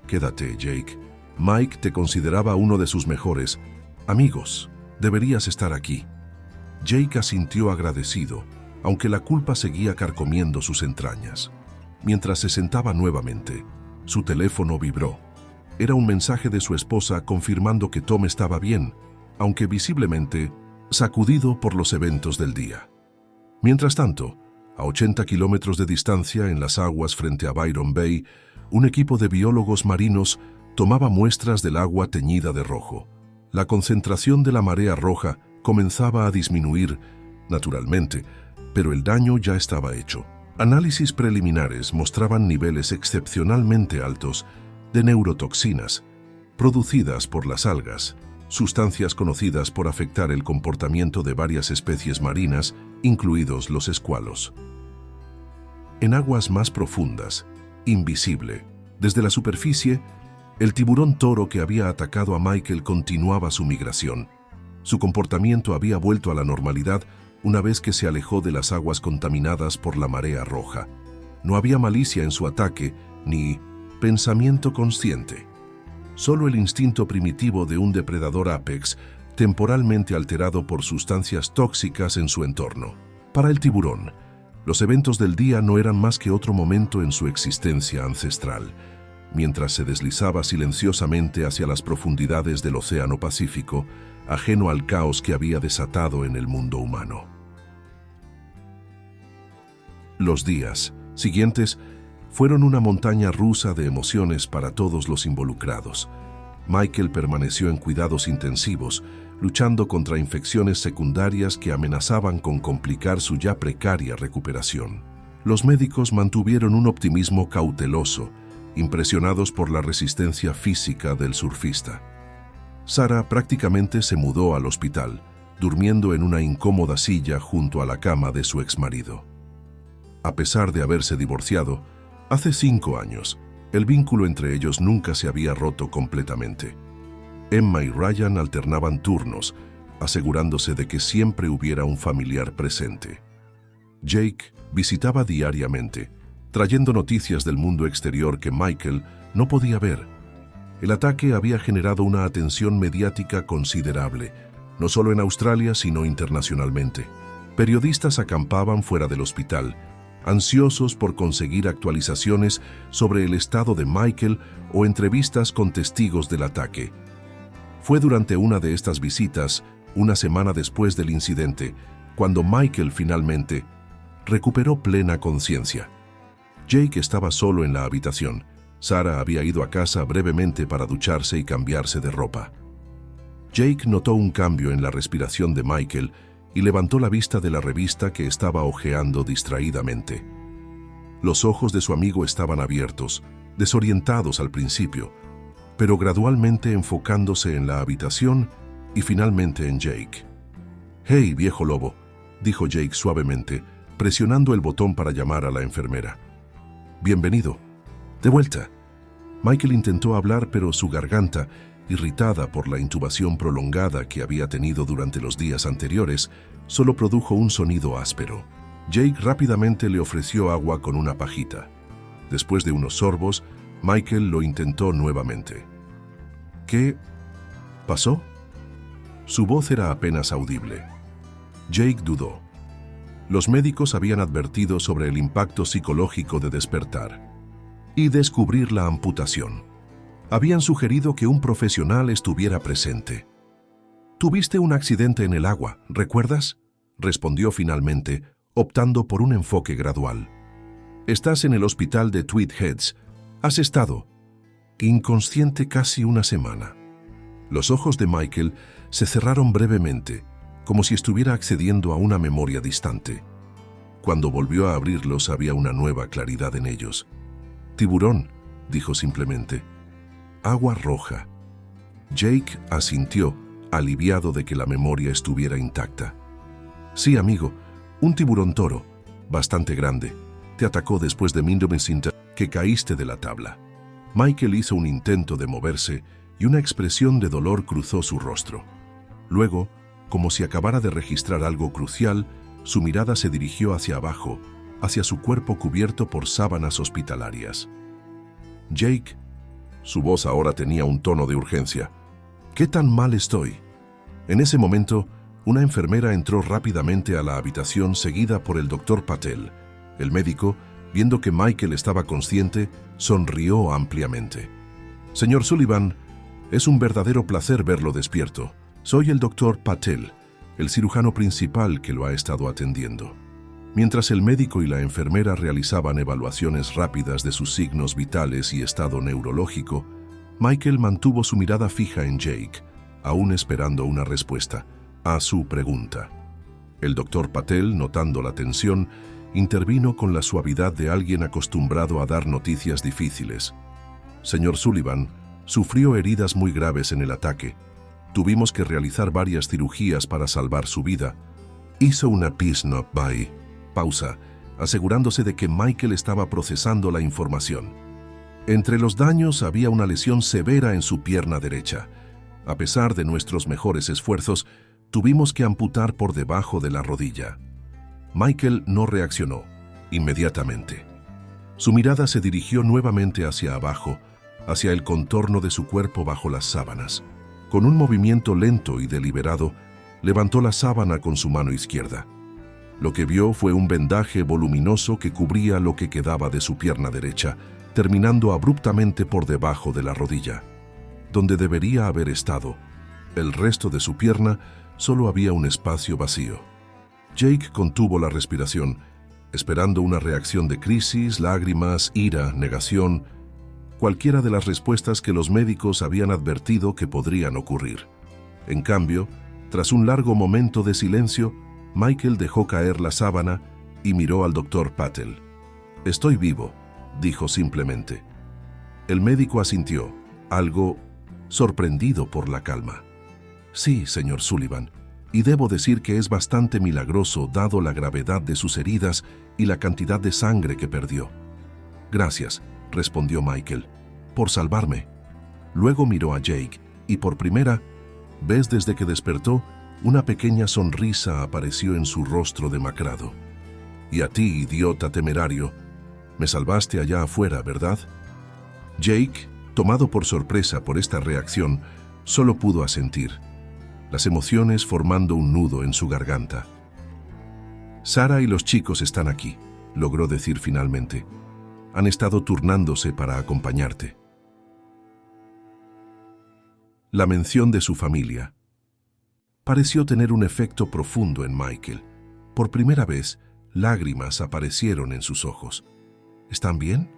«Quédate, Jake. Mike te consideraba uno de sus mejores amigos. Deberías estar aquí». Jake asintió agradecido, aunque la culpa seguía carcomiendo sus entrañas. Mientras se sentaba nuevamente, su teléfono vibró. Era un mensaje de su esposa confirmando que Tom estaba bien, aunque visiblemente sacudido por los eventos del día. Mientras tanto, a 80 kilómetros de distancia en las aguas frente a Byron Bay, un equipo de biólogos marinos tomaba muestras del agua teñida de rojo. La concentración de la marea roja comenzaba a disminuir, naturalmente, pero el daño ya estaba hecho. Análisis preliminares mostraban niveles excepcionalmente altos de neurotoxinas, producidas por las algas, sustancias conocidas por afectar el comportamiento de varias especies marinas, incluidos los escualos. En aguas más profundas, invisible, desde la superficie, El tiburón toro que había atacado a Michael continuaba su migración. Su comportamiento había vuelto a la normalidad una vez que se alejó de las aguas contaminadas por la marea roja. No había malicia en su ataque, ni pensamiento consciente. Solo el instinto primitivo de un depredador apex, temporalmente alterado por sustancias tóxicas en su entorno. Para el tiburón, los eventos del día no eran más que otro momento en su existencia ancestral, mientras se deslizaba silenciosamente hacia las profundidades del Océano Pacífico, ajeno al caos que había desatado en el mundo humano. Los días siguientes fueron una montaña rusa de emociones para todos los involucrados. Michael permaneció en cuidados intensivos, luchando contra infecciones secundarias que amenazaban con complicar su ya precaria recuperación. Los médicos mantuvieron un optimismo cauteloso, impresionados por la resistencia física del surfista. Sarah prácticamente se mudó al hospital, durmiendo en una incómoda silla junto a la cama de su exmarido. A pesar de haberse divorciado, hace 5 años, el vínculo entre ellos nunca se había roto completamente. Emma y Ryan alternaban turnos, asegurándose de que siempre hubiera un familiar presente. Jake visitaba diariamente, trayendo noticias del mundo exterior que Michael no podía ver. El ataque había generado una atención mediática considerable, no solo en Australia, sino internacionalmente. Periodistas acampaban fuera del hospital, ansiosos por conseguir actualizaciones sobre el estado de Michael o entrevistas con testigos del ataque. Fue durante una de estas visitas, una semana después del incidente, cuando Michael finalmente recuperó plena conciencia. Jake estaba solo en la habitación. Sarah había ido a casa brevemente para ducharse y cambiarse de ropa. Jake notó un cambio en la respiración de Michael y levantó la vista de la revista que estaba hojeando distraídamente. Los ojos de su amigo estaban abiertos, desorientados al principio, pero gradualmente enfocándose en la habitación y finalmente en Jake. «Hey, viejo lobo», dijo Jake suavemente, presionando el botón para llamar a la enfermera. «Bienvenido. De vuelta». Michael intentó hablar, pero su garganta, irritada por la intubación prolongada que había tenido durante los días anteriores, solo produjo un sonido áspero. Jake rápidamente le ofreció agua con una pajita. Después de unos sorbos, Michael lo intentó nuevamente. «¿Qué pasó?» Su voz era apenas audible. Jake dudó. Los médicos habían advertido sobre el impacto psicológico de despertar y descubrir la amputación. Habían sugerido que un profesional estuviera presente. «Tuviste un accidente en el agua, ¿recuerdas?», respondió finalmente, optando por un enfoque gradual. «Estás en el hospital de Tweed Heads. Has estado inconsciente casi una semana». Los ojos de Michael se cerraron brevemente, como si estuviera accediendo a una memoria distante. Cuando volvió a abrirlos había una nueva claridad en ellos. «Tiburón», dijo simplemente. «Agua roja». Jake asintió, aliviado de que la memoria estuviera intacta. «Sí, amigo, un tiburón toro, bastante grande, te atacó después de que caíste de la tabla». Michael hizo un intento de moverse y una expresión de dolor cruzó su rostro. Luego, como si acabara de registrar algo crucial, su mirada se dirigió hacia abajo, hacia su cuerpo cubierto por sábanas hospitalarias. «Jake», su voz ahora tenía un tono de urgencia, «¿qué tan mal estoy?». En ese momento, una enfermera entró rápidamente a la habitación seguida por el doctor Patel. El médico, viendo que Michael estaba consciente, sonrió ampliamente. «Señor Sullivan, es un verdadero placer verlo despierto. Soy el doctor Patel, el cirujano principal que lo ha estado atendiendo». Mientras el médico y la enfermera realizaban evaluaciones rápidas de sus signos vitales y estado neurológico, Michael mantuvo su mirada fija en Jake, aún esperando una respuesta a su pregunta. El doctor Patel, notando la tensión, intervino con la suavidad de alguien acostumbrado a dar noticias difíciles. «Señor Sullivan, sufrió heridas muy graves en el ataque. Tuvimos que realizar varias cirugías para salvar su vida». Hizo una pausa, asegurándose de que Michael estaba procesando la información. Entre los daños había una lesión severa en su pierna derecha. A pesar de nuestros mejores esfuerzos, tuvimos que amputar por debajo de la rodilla. Michael no reaccionó inmediatamente. Su mirada se dirigió nuevamente hacia abajo, hacia el contorno de su cuerpo bajo las sábanas. Con un movimiento lento y deliberado, levantó la sábana con su mano izquierda. Lo que vio fue un vendaje voluminoso que cubría lo que quedaba de su pierna derecha, terminando abruptamente por debajo de la rodilla. Donde debería haber estado el resto de su pierna, solo había un espacio vacío. Jake contuvo la respiración, esperando una reacción de crisis, lágrimas, ira, negación, cualquiera de las respuestas que los médicos habían advertido que podrían ocurrir. En cambio, tras un largo momento de silencio, Michael dejó caer la sábana y miró al doctor Patel. «Estoy vivo», dijo simplemente. El médico asintió, algo sorprendido por la calma. «Sí, señor Sullivan, y debo decir que es bastante milagroso dado la gravedad de sus heridas y la cantidad de sangre que perdió». «Gracias», respondió Michael, «por salvarme». Luego miró a Jake y por primera vez desde que despertó, una pequeña sonrisa apareció en su rostro demacrado. «Y a ti, idiota temerario, me salvaste allá afuera, ¿verdad?» Jake, tomado por sorpresa por esta reacción, solo pudo asentir, las emociones formando un nudo en su garganta. «Sarah y los chicos están aquí», logró decir finalmente. «Han estado turnándose para acompañarte». La mención de su familia pareció tener un efecto profundo en Michael. Por primera vez, lágrimas aparecieron en sus ojos. «¿Están bien?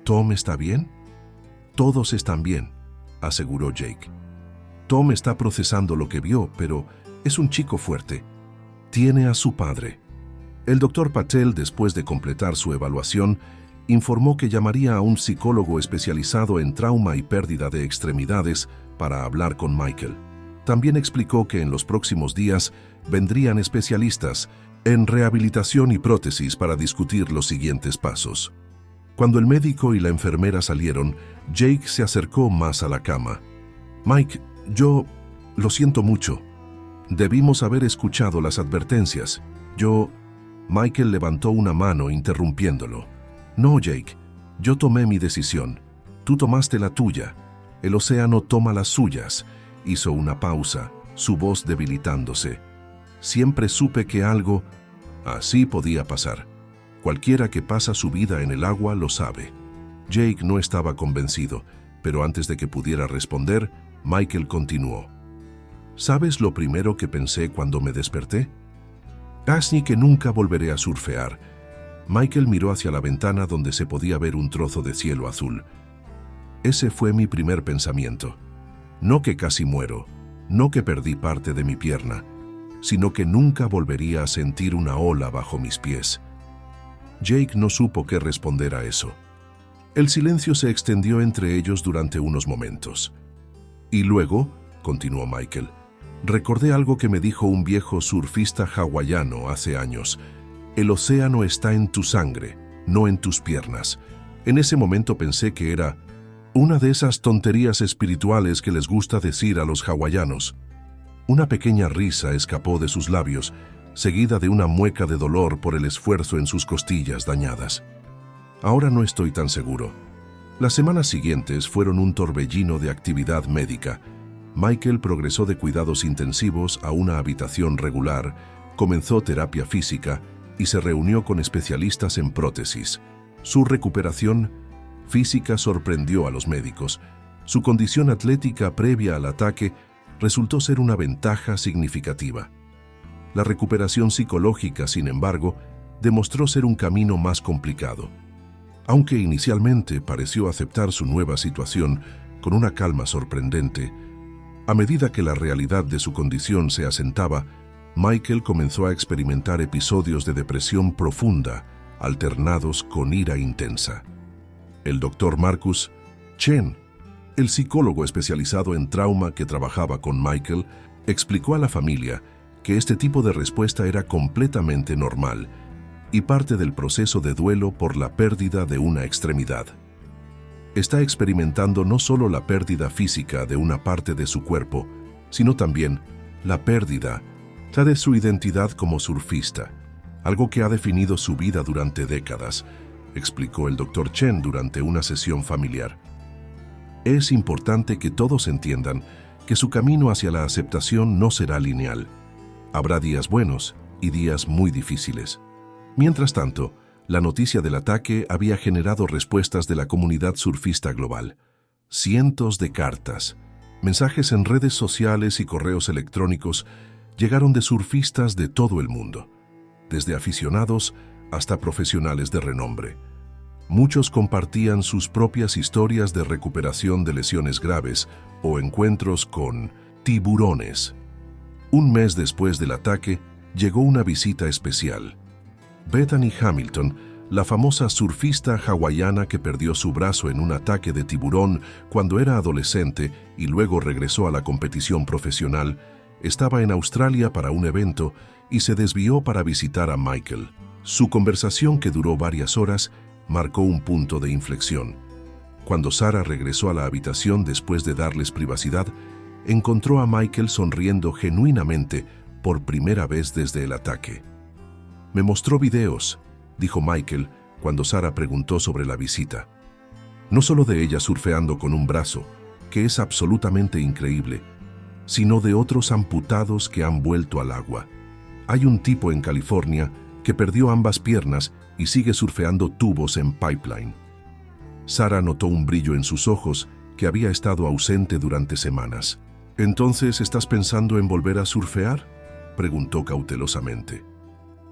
¿Tom está bien?» «Todos están bien», aseguró Jake. «Tom está procesando lo que vio, pero es un chico fuerte. Tiene a su padre». El doctor Patel, después de completar su evaluación, informó que llamaría a un psicólogo especializado en trauma y pérdida de extremidades para hablar con Michael. También explicó que en los próximos días vendrían especialistas en rehabilitación y prótesis para discutir los siguientes pasos. Cuando el médico y la enfermera salieron, Jake se acercó más a la cama. «Mike, yo lo siento mucho. Debimos haber escuchado las advertencias. Michael levantó una mano interrumpiéndolo. «No, Jake, yo tomé mi decisión. Tú tomaste la tuya. El océano toma las suyas». Hizo una pausa, su voz debilitándose. «Siempre supe que algo así podía pasar. Cualquiera que pasa su vida en el agua lo sabe». Jake no estaba convencido, pero antes de que pudiera responder, Michael continuó. «¿Sabes lo primero que pensé cuando me desperté? Casi que nunca volveré a surfear». Michael miró hacia la ventana donde se podía ver un trozo de cielo azul. «Ese fue mi primer pensamiento. No que casi muero, no que perdí parte de mi pierna, sino que nunca volvería a sentir una ola bajo mis pies». Jake no supo qué responder a eso. El silencio se extendió entre ellos durante unos momentos. «Y luego», continuó Michael, «recordé algo que me dijo un viejo surfista hawaiano hace años. El océano está en tu sangre, no en tus piernas». En ese momento pensé que era una de esas tonterías espirituales que les gusta decir a los hawaianos. Una pequeña risa escapó de sus labios, seguida de una mueca de dolor por el esfuerzo en sus costillas dañadas. «Ahora no estoy tan seguro». Las semanas siguientes fueron un torbellino de actividad médica. Michael progresó de cuidados intensivos a una habitación regular, comenzó terapia física y se reunió con especialistas en prótesis. Su recuperación física sorprendió a los médicos. Su condición atlética previa al ataque resultó ser una ventaja significativa. La recuperación psicológica, sin embargo, demostró ser un camino más complicado. Aunque inicialmente pareció aceptar su nueva situación con una calma sorprendente, a medida que la realidad de su condición se asentaba, Michael comenzó a experimentar episodios de depresión profunda, alternados con ira intensa. El doctor Marcus Chen, el psicólogo especializado en trauma que trabajaba con Michael, explicó a la familia que este tipo de respuesta era completamente normal y parte del proceso de duelo por la pérdida de una extremidad. está experimentando no solo la pérdida física de una parte de su cuerpo, sino también la pérdida de su identidad como surfista, algo que ha definido su vida durante décadas, explicó el Dr. Chen durante una sesión familiar. Es importante que todos entiendan que su camino hacia la aceptación no será lineal. Habrá días buenos y días muy difíciles. Mientras tanto, la noticia del ataque había generado respuestas de la comunidad surfista global. Cientos de cartas, mensajes en redes sociales y correos electrónicos llegaron de surfistas de todo el mundo, desde aficionados hasta profesionales de renombre. Muchos compartían sus propias historias de recuperación de lesiones graves o encuentros con tiburones. Un mes después del ataque, llegó una visita especial. Bethany Hamilton, la famosa surfista hawaiana que perdió su brazo en un ataque de tiburón cuando era adolescente y luego regresó a la competición profesional, estaba en Australia para un evento y se desvió para visitar a Michael. Su conversación, que duró varias horas, marcó un punto de inflexión. Cuando Sarah regresó a la habitación después de darles privacidad, encontró a Michael sonriendo genuinamente por primera vez desde el ataque. «Me mostró videos», dijo Michael cuando Sarah preguntó sobre la visita. No solo de ella surfeando con un brazo, que es absolutamente increíble, sino de otros amputados que han vuelto al agua. Hay un tipo en California que perdió ambas piernas y sigue surfeando tubos en Pipeline. Sarah notó un brillo en sus ojos que había estado ausente durante semanas. «¿Entonces estás pensando en volver a surfear?», preguntó cautelosamente.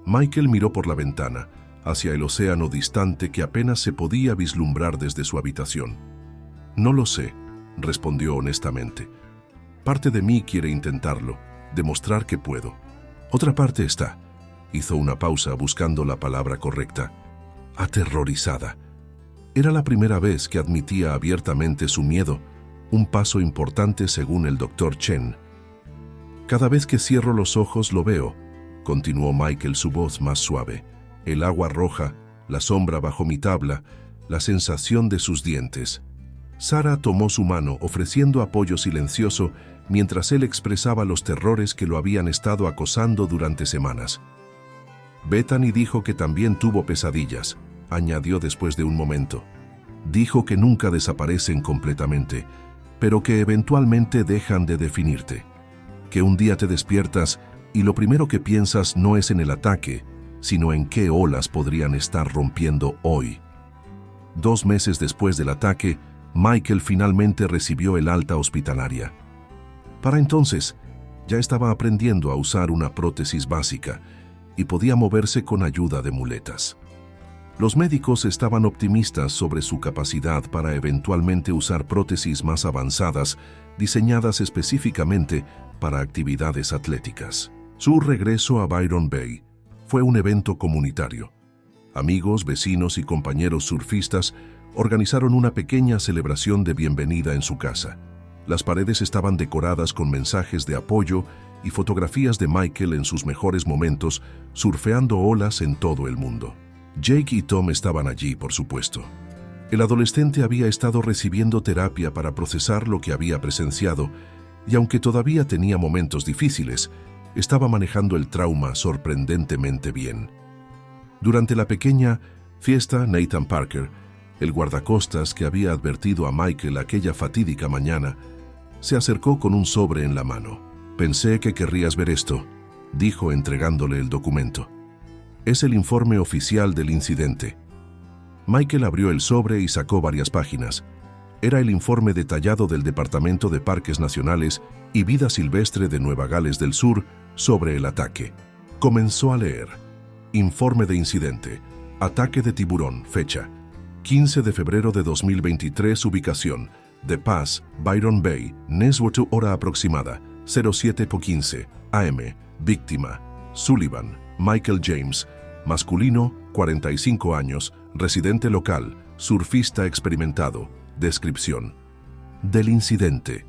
Michael miró por la ventana, hacia el océano distante que apenas se podía vislumbrar desde su habitación. «No lo sé», respondió honestamente. «Parte de mí quiere intentarlo, demostrar que puedo. Otra parte está», hizo una pausa buscando la palabra correcta, aterrorizada. Era la primera vez que admitía abiertamente su miedo, un paso importante según el Dr. Chen. «Cada vez que cierro los ojos lo veo», continuó Michael, su voz más suave. «El agua roja, la sombra bajo mi tabla, la sensación de sus dientes». Sarah tomó su mano, ofreciendo apoyo silencioso mientras él expresaba los terrores que lo habían estado acosando durante semanas. «Bethany dijo que también tuvo pesadillas», añadió después de un momento. «Dijo que nunca desaparecen completamente, pero que eventualmente dejan de definirte. Que un día te despiertas y lo primero que piensas no es en el ataque, sino en qué olas podrían estar rompiendo hoy». 2 meses después del ataque, Michael finalmente recibió el alta hospitalaria. Para entonces, ya estaba aprendiendo a usar una prótesis básica y podía moverse con ayuda de muletas. Los médicos estaban optimistas sobre su capacidad para eventualmente usar prótesis más avanzadas, diseñadas específicamente para actividades atléticas. Su regreso a Byron Bay fue un evento comunitario. Amigos, vecinos y compañeros surfistas organizaron una pequeña celebración de bienvenida en su casa. Las paredes estaban decoradas con mensajes de apoyo y fotografías de Michael en sus mejores momentos, surfeando olas en todo el mundo. Jake y Tom estaban allí, por supuesto. El adolescente había estado recibiendo terapia para procesar lo que había presenciado, y aunque todavía tenía momentos difíciles, estaba manejando el trauma sorprendentemente bien. Durante la pequeña fiesta, Nathan Parker, el guardacostas que había advertido a Michael aquella fatídica mañana, se acercó con un sobre en la mano. «Pensé que querrías ver esto», dijo entregándole el documento. «Es el informe oficial del incidente». Michael abrió el sobre y sacó varias páginas. Era el informe detallado del Departamento de Parques Nacionales y Vida Silvestre de Nueva Gales del Sur sobre el ataque. Comenzó a leer. Informe de incidente. Ataque de tiburón. Fecha: 15 de febrero de 2023. Ubicación: The Pass, Byron Bay, Neswater. Hora aproximada: 07:15 AM. Víctima: Sullivan, Michael James. Masculino, 45 años, residente local, surfista experimentado. Descripción del incidente.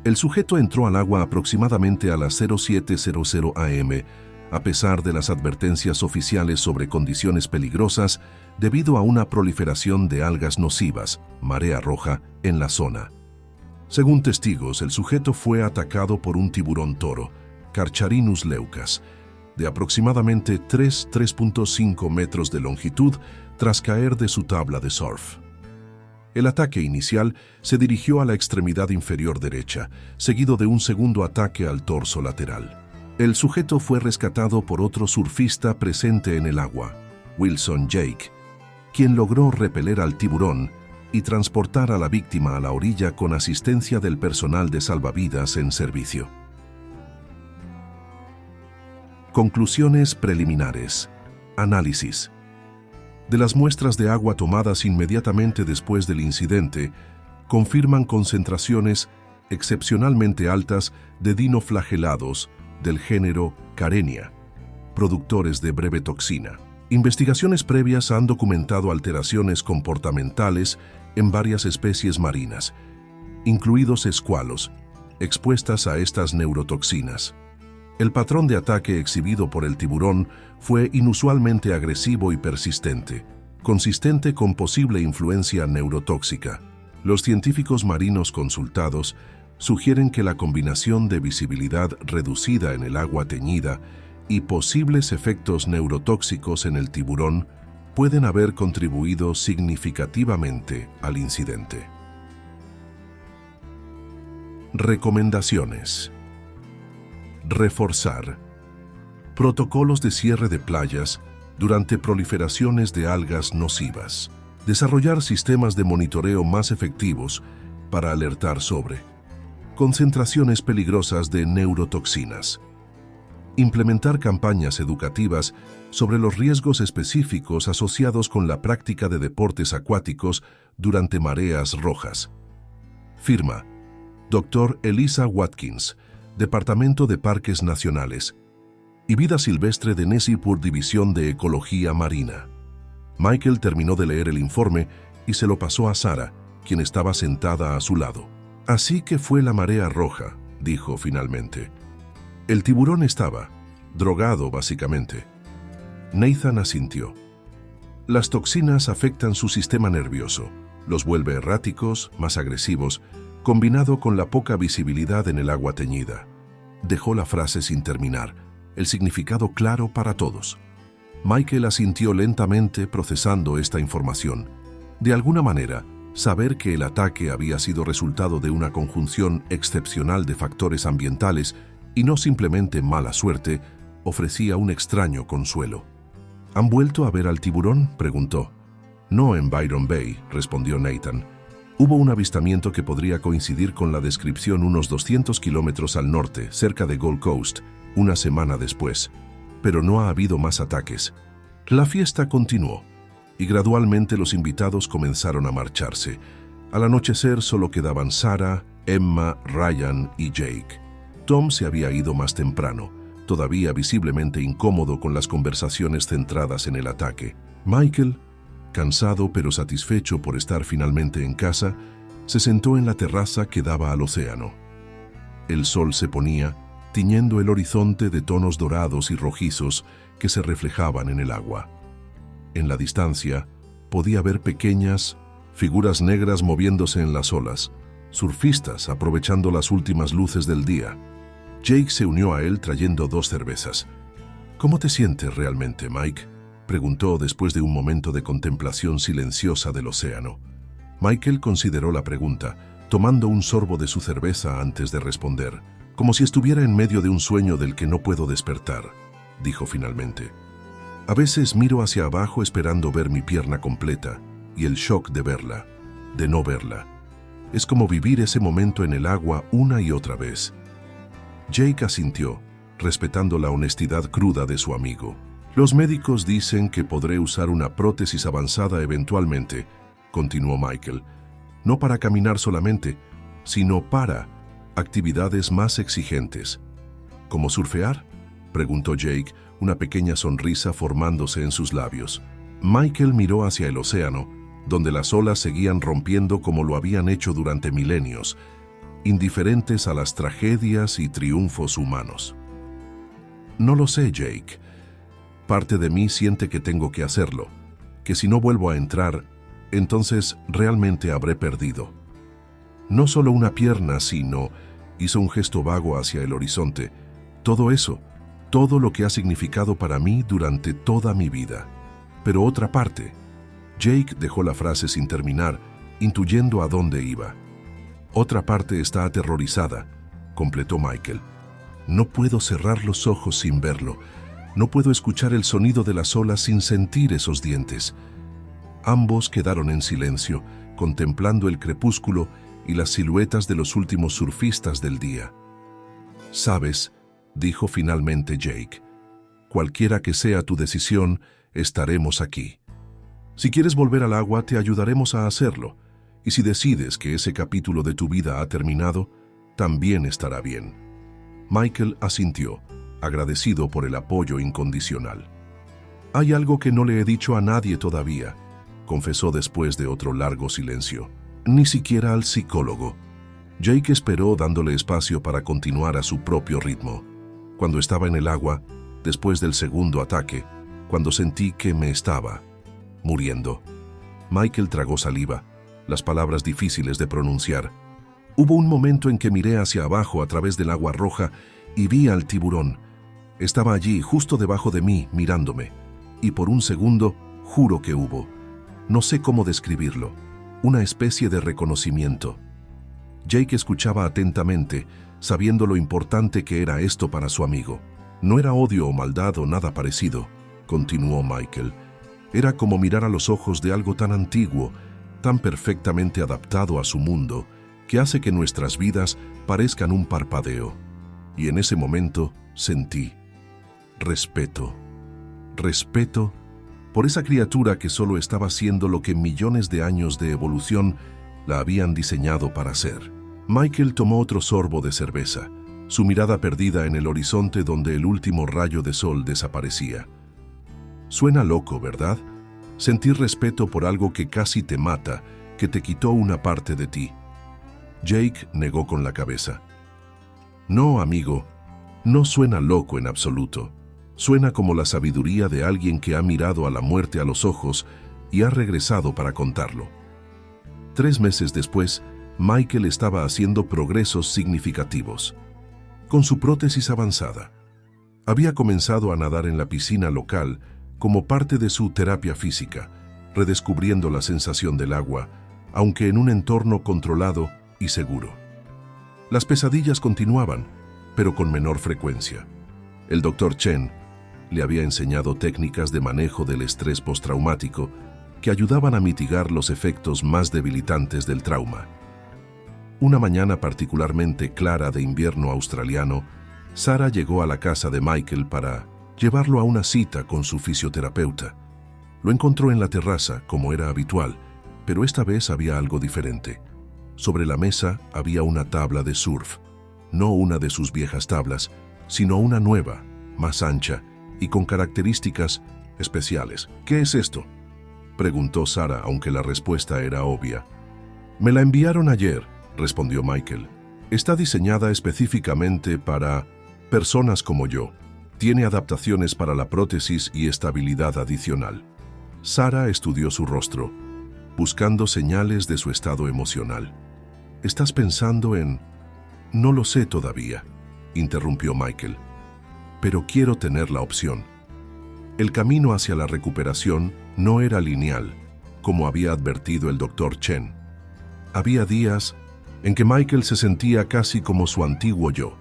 El sujeto entró al agua aproximadamente a las 07:00 AM, a pesar de las advertencias oficiales sobre condiciones peligrosas debido a una proliferación de algas nocivas, marea roja, en la zona. Según testigos, el sujeto fue atacado por un tiburón toro, Carcharinus leucas, de aproximadamente 3.5 metros de longitud tras caer de su tabla de surf. El ataque inicial se dirigió a la extremidad inferior derecha, seguido de un segundo ataque al torso lateral. El sujeto fue rescatado por otro surfista presente en el agua, Wilson Jake, quien logró repeler al tiburón y transportar a la víctima a la orilla con asistencia del personal de salvavidas en servicio. Conclusiones preliminares. Análisis. De las muestras de agua tomadas inmediatamente después del incidente, confirman concentraciones excepcionalmente altas de dinoflagelados del género Carenia, productores de brevetoxina. Investigaciones previas han documentado alteraciones comportamentales en varias especies marinas, incluidos escualos, expuestas a estas neurotoxinas. El patrón de ataque exhibido por el tiburón fue inusualmente agresivo y persistente, consistente con posible influencia neurotóxica. Los científicos marinos consultados sugieren que la combinación de visibilidad reducida en el agua teñida y posibles efectos neurotóxicos en el tiburón pueden haber contribuido significativamente al incidente. Recomendaciones. Reforzar. Protocolos de cierre de playas durante proliferaciones de algas nocivas. Desarrollar sistemas de monitoreo más efectivos para alertar sobre concentraciones peligrosas de neurotoxinas. Implementar campañas educativas sobre los riesgos específicos asociados con la práctica de deportes acuáticos durante mareas rojas. Firma: Dr. Elisa Watkins, Departamento de Parques Nacionales y Vida Silvestre de Nessipur División de Ecología Marina. Michael terminó de leer el informe y se lo pasó a Sarah, quien estaba sentada a su lado. Así que fue la marea roja, dijo finalmente. El tiburón estaba drogado, básicamente. Nathan asintió. Las toxinas afectan su sistema nervioso, los vuelve erráticos, más agresivos, combinado con la poca visibilidad en el agua teñida. Dejó la frase sin terminar, el significado claro para todos. Michael asintió lentamente procesando esta información. De alguna manera, saber que el ataque había sido resultado de una conjunción excepcional de factores ambientales y no simplemente mala suerte, ofrecía un extraño consuelo. ¿Han vuelto a ver al tiburón?, preguntó. No en Byron Bay, respondió Nathan. Hubo un avistamiento que podría coincidir con la descripción unos 200 kilómetros al norte, cerca de Gold Coast, una semana después. Pero no ha habido más ataques. La fiesta continuó, y gradualmente los invitados comenzaron a marcharse. Al anochecer solo quedaban Sarah, Emma, Ryan y Jake. Tom se había ido más temprano, todavía visiblemente incómodo con las conversaciones centradas en el ataque. Michael, cansado pero satisfecho por estar finalmente en casa, se sentó en la terraza que daba al océano. El sol se ponía, tiñendo el horizonte de tonos dorados y rojizos que se reflejaban en el agua. En la distancia, podía ver pequeñas figuras negras moviéndose en las olas, surfistas aprovechando las últimas luces del día. Jake se unió a él trayendo 2 cervezas. ¿Cómo te sientes realmente, Mike?, preguntó después de un momento de contemplación silenciosa del océano. Michael consideró la pregunta, tomando un sorbo de su cerveza antes de responder. Como si estuviera en medio de un sueño del que no puedo despertar, dijo finalmente. A veces miro hacia abajo esperando ver mi pierna completa y el shock de verla, de no verla. Es como vivir ese momento en el agua una y otra vez. Jake asintió, respetando la honestidad cruda de su amigo. Los médicos dicen que podré usar una prótesis avanzada eventualmente, continuó Michael. No para caminar solamente, sino para actividades más exigentes. ¿Cómo surfear?, preguntó Jake, una pequeña sonrisa formándose en sus labios. Michael miró hacia el océano, donde las olas seguían rompiendo como lo habían hecho durante milenios, indiferentes a las tragedias y triunfos humanos. No lo sé, Jake. Parte de mí siente que tengo que hacerlo, que si no vuelvo a entrar, entonces realmente habré perdido. No solo una pierna, sino, hizo un gesto vago hacia el horizonte, todo eso, todo lo que ha significado para mí durante toda mi vida. Pero otra parte. Jake dejó la frase sin terminar, intuyendo a dónde iba. Otra parte está aterrorizada, completó Michael. No puedo cerrar los ojos sin verlo. No puedo escuchar el sonido de las olas sin sentir esos dientes. Ambos quedaron en silencio, contemplando el crepúsculo y las siluetas de los últimos surfistas del día. «Sabes», dijo finalmente Jake, «cualquiera que sea tu decisión, estaremos aquí. Si quieres volver al agua, te ayudaremos a hacerlo, y si decides que ese capítulo de tu vida ha terminado, también estará bien». Michael asintió, agradecido por el apoyo incondicional. «Hay algo que no le he dicho a nadie todavía», confesó después de otro largo silencio. «Ni siquiera al psicólogo». Jake esperó dándole espacio para continuar a su propio ritmo. Cuando estaba en el agua, después del segundo ataque, cuando sentí que me estaba muriendo. Michael tragó saliva, las palabras difíciles de pronunciar. Hubo un momento en que miré hacia abajo a través del agua roja y vi al tiburón. Estaba allí, justo debajo de mí, mirándome. Y por un segundo, juro que hubo, no sé cómo describirlo, una especie de reconocimiento. Jake escuchaba atentamente, sabiendo lo importante que era esto para su amigo. No era odio o maldad o nada parecido, continuó Michael. Era como mirar a los ojos de algo tan antiguo, tan perfectamente adaptado a su mundo, que hace que nuestras vidas parezcan un parpadeo. Y en ese momento sentí respeto. Respeto por esa criatura que solo estaba haciendo lo que millones de años de evolución la habían diseñado para hacer. Michael tomó otro sorbo de cerveza, su mirada perdida en el horizonte donde el último rayo de sol desaparecía. Suena loco, ¿verdad? Sentir respeto por algo que casi te mata, que te quitó una parte de ti. Jake negó con la cabeza. No, amigo, no suena loco en absoluto. Suena como la sabiduría de alguien que ha mirado a la muerte a los ojos y ha regresado para contarlo. 3 meses después, Michael estaba haciendo progresos significativos. Con su prótesis avanzada, había comenzado a nadar en la piscina local como parte de su terapia física, redescubriendo la sensación del agua, aunque en un entorno controlado y seguro. Las pesadillas continuaban, pero con menor frecuencia. El Dr. Chen le había enseñado técnicas de manejo del estrés postraumático que ayudaban a mitigar los efectos más debilitantes del trauma. Una mañana particularmente clara de invierno australiano, Sarah llegó a la casa de Michael para llevarlo a una cita con su fisioterapeuta. Lo encontró en la terraza, como era habitual, pero esta vez había algo diferente. Sobre la mesa había una tabla de surf, no una de sus viejas tablas, sino una nueva, más ancha y con características especiales. «¿Qué es esto?», preguntó Sarah, aunque la respuesta era obvia. «Me la enviaron ayer», respondió Michael. «Está diseñada específicamente para personas como yo. Tiene adaptaciones para la prótesis y estabilidad adicional». Sarah estudió su rostro, buscando señales de su estado emocional. «¿Estás pensando en...?» «No lo sé todavía», interrumpió Michael. «Pero quiero tener la opción». El camino hacia la recuperación no era lineal, como había advertido el Dr. Chen. Había días en que Michael se sentía casi como su antiguo yo,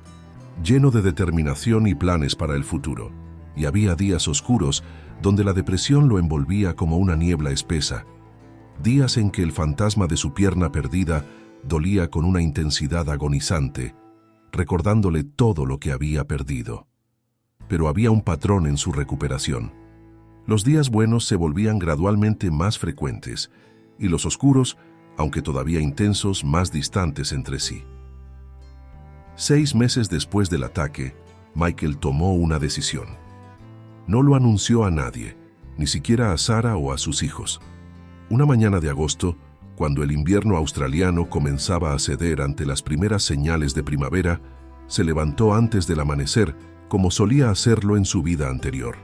lleno de determinación y planes para el futuro. Y había días oscuros donde la depresión lo envolvía como una niebla espesa. Días en que el fantasma de su pierna perdida dolía con una intensidad agonizante, recordándole todo lo que había perdido. Pero había un patrón en su recuperación. Los días buenos se volvían gradualmente más frecuentes, y los oscuros, aunque todavía intensos, más distantes entre sí. 6 meses después del ataque, Michael tomó una decisión. No lo anunció a nadie, ni siquiera a Sarah o a sus hijos. Una mañana de agosto, cuando el invierno australiano comenzaba a ceder ante las primeras señales de primavera, se levantó antes del amanecer, como solía hacerlo en su vida anterior.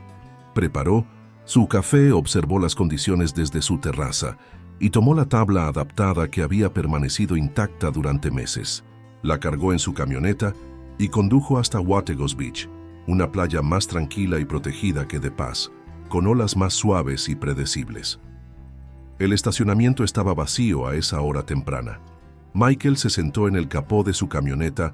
Preparó su café, observó las condiciones desde su terraza y tomó la tabla adaptada que había permanecido intacta durante meses. La cargó en su camioneta y condujo hasta Wategos Beach, una playa más tranquila y protegida que The Pass, con olas más suaves y predecibles. El estacionamiento estaba vacío a esa hora temprana. Michael se sentó en el capó de su camioneta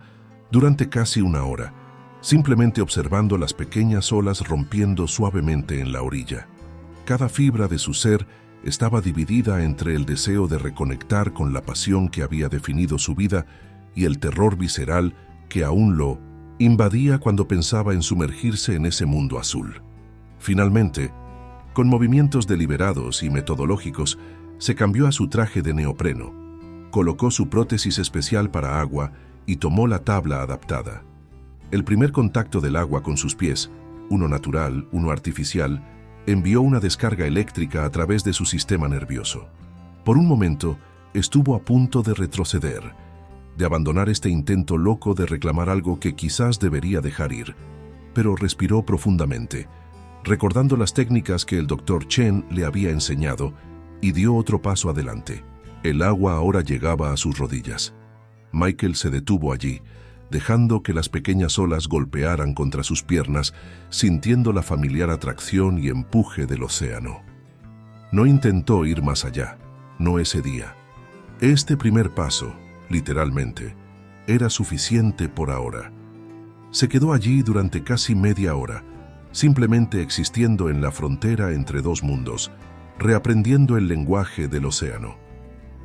durante casi una hora, simplemente observando las pequeñas olas rompiendo suavemente en la orilla. Cada fibra de su ser estaba dividida entre el deseo de reconectar con la pasión que había definido su vida y el terror visceral que aún lo invadía cuando pensaba en sumergirse en ese mundo azul. Finalmente, con movimientos deliberados y metodológicos, se cambió a su traje de neopreno, colocó su prótesis especial para agua y tomó la tabla adaptada. El primer contacto del agua con sus pies, uno natural, uno artificial, envió una descarga eléctrica a través de su sistema nervioso. Por un momento, estuvo a punto de retroceder, de abandonar este intento loco de reclamar algo que quizás debería dejar ir, pero respiró profundamente, recordando las técnicas que el Dr. Chen le había enseñado, y dio otro paso adelante. El agua ahora llegaba a sus rodillas. Michael se detuvo allí, dejando que las pequeñas olas golpearan contra sus piernas, sintiendo la familiar atracción y empuje del océano. No intentó ir más allá, no ese día. Este primer paso, literalmente, era suficiente por ahora. Se quedó allí durante casi media hora, simplemente existiendo en la frontera entre dos mundos, reaprendiendo el lenguaje del océano.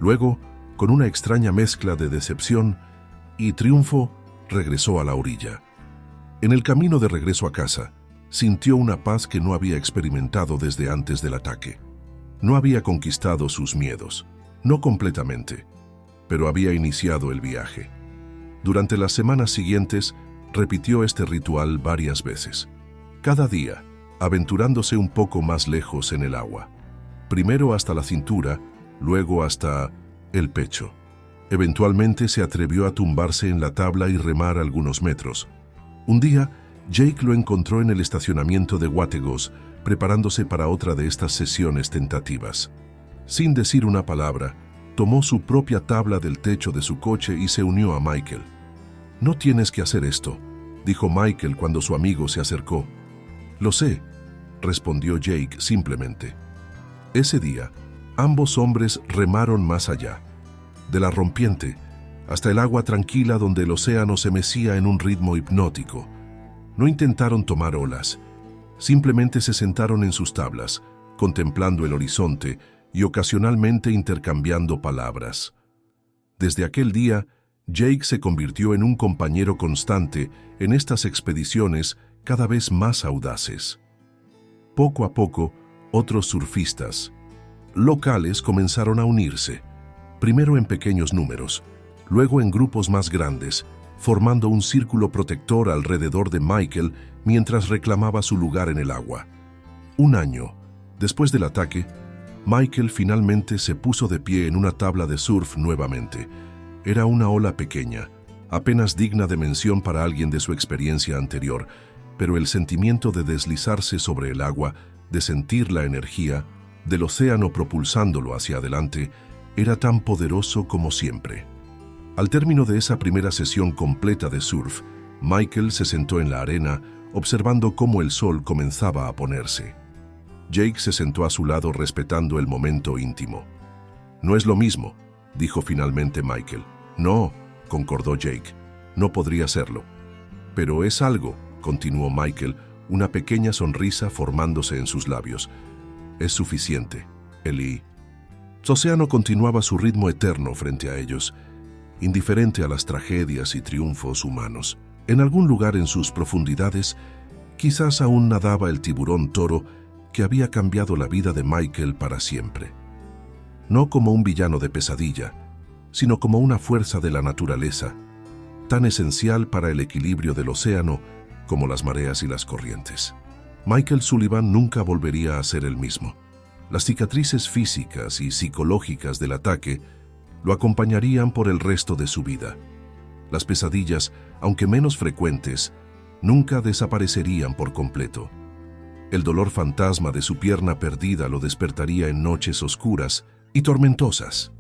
Luego, con una extraña mezcla de decepción y triunfo, regresó a la orilla. En el camino de regreso a casa, sintió una paz que no había experimentado desde antes del ataque. No había conquistado sus miedos, no completamente, pero había iniciado el viaje. Durante las semanas siguientes, repitió este ritual varias veces. Cada día, aventurándose un poco más lejos en el agua. Primero hasta la cintura, luego hasta el pecho. Eventualmente se atrevió a tumbarse en la tabla y remar algunos metros. Un día, Jake lo encontró en el estacionamiento de Wategos, preparándose para otra de estas sesiones tentativas. Sin decir una palabra, tomó su propia tabla del techo de su coche y se unió a Michael. «No tienes que hacer esto», dijo Michael cuando su amigo se acercó. «Lo sé», respondió Jake simplemente. Ese día, ambos hombres remaron más allá, de la rompiente hasta el agua tranquila donde el océano se mecía en un ritmo hipnótico. No intentaron tomar olas, simplemente se sentaron en sus tablas, contemplando el horizonte y ocasionalmente intercambiando palabras. Desde aquel día, Jake se convirtió en un compañero constante en estas expediciones cada vez más audaces. Poco a poco, otros surfistas locales comenzaron a unirse, primero en pequeños números, luego en grupos más grandes, formando un círculo protector alrededor de Michael mientras reclamaba su lugar en el agua. Un año después del ataque, Michael finalmente se puso de pie en una tabla de surf nuevamente. Era una ola pequeña, apenas digna de mención para alguien de su experiencia anterior, pero el sentimiento de deslizarse sobre el agua, de sentir la energía del océano propulsándolo hacia adelante, era tan poderoso como siempre. Al término de esa primera sesión completa de surf, Michael se sentó en la arena, observando cómo el sol comenzaba a ponerse. Jake se sentó a su lado respetando el momento íntimo. «No es lo mismo», dijo finalmente Michael. «No», concordó Jake, «no podría serlo». «Pero es algo», continuó Michael, una pequeña sonrisa formándose en sus labios. «Es suficiente, Eli». Su océano continuaba su ritmo eterno frente a ellos, indiferente a las tragedias y triunfos humanos. En algún lugar en sus profundidades, quizás aún nadaba el tiburón toro que había cambiado la vida de Michael para siempre. No como un villano de pesadilla, sino como una fuerza de la naturaleza, tan esencial para el equilibrio del océano como las mareas y las corrientes. Michael Sullivan nunca volvería a ser el mismo. Las cicatrices físicas y psicológicas del ataque lo acompañarían por el resto de su vida. Las pesadillas, aunque menos frecuentes, nunca desaparecerían por completo. El dolor fantasma de su pierna perdida lo despertaría en noches oscuras y tormentosas.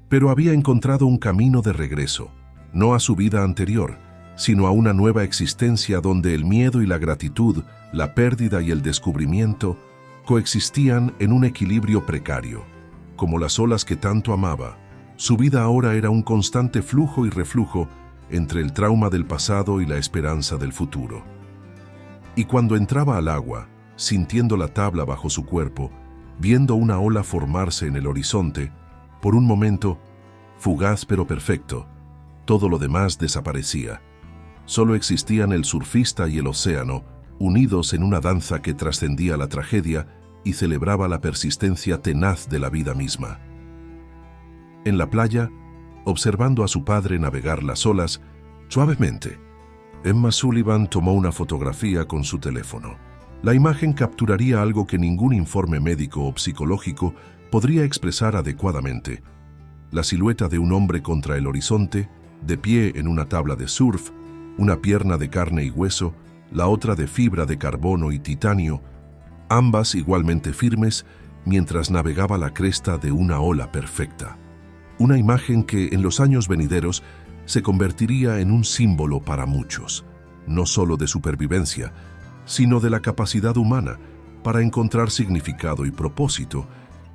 Pero había encontrado un camino de regreso, no a su vida anterior, sino a una nueva existencia donde el miedo y la gratitud, la pérdida y el descubrimiento coexistían en un equilibrio precario. Como las olas que tanto amaba, su vida ahora era un constante flujo y reflujo entre el trauma del pasado y la esperanza del futuro. Y cuando entraba al agua, sintiendo la tabla bajo su cuerpo, viendo una ola formarse en el horizonte, por un momento, fugaz pero perfecto, todo lo demás desaparecía. Solo existían el surfista y el océano, unidos en una danza que trascendía la tragedia y celebraba la persistencia tenaz de la vida misma. En la playa, observando a su padre navegar las olas, suavemente, Emma Sullivan tomó una fotografía con su teléfono. La imagen capturaría algo que ningún informe médico o psicológico podría expresar adecuadamente: la silueta de un hombre contra el horizonte, de pie en una tabla de surf, una pierna de carne y hueso, la otra de fibra de carbono y titanio, ambas igualmente firmes mientras navegaba la cresta de una ola perfecta. Una imagen que en los años venideros se convertiría en un símbolo para muchos, no solo de supervivencia, sino de la capacidad humana para encontrar significado y propósito,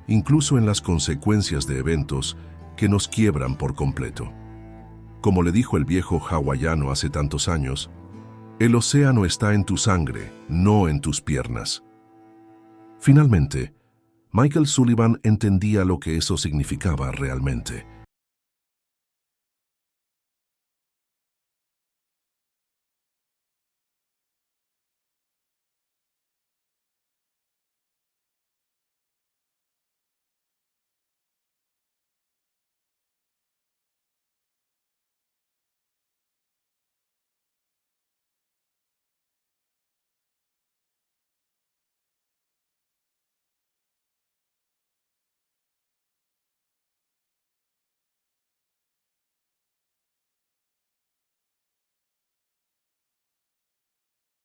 incluso en las consecuencias de eventos que nos quiebran por completo. Como le dijo el viejo hawaiano hace tantos años, el océano está en tu sangre, no en tus piernas. Finalmente, Michael Sullivan entendía lo que eso significaba realmente.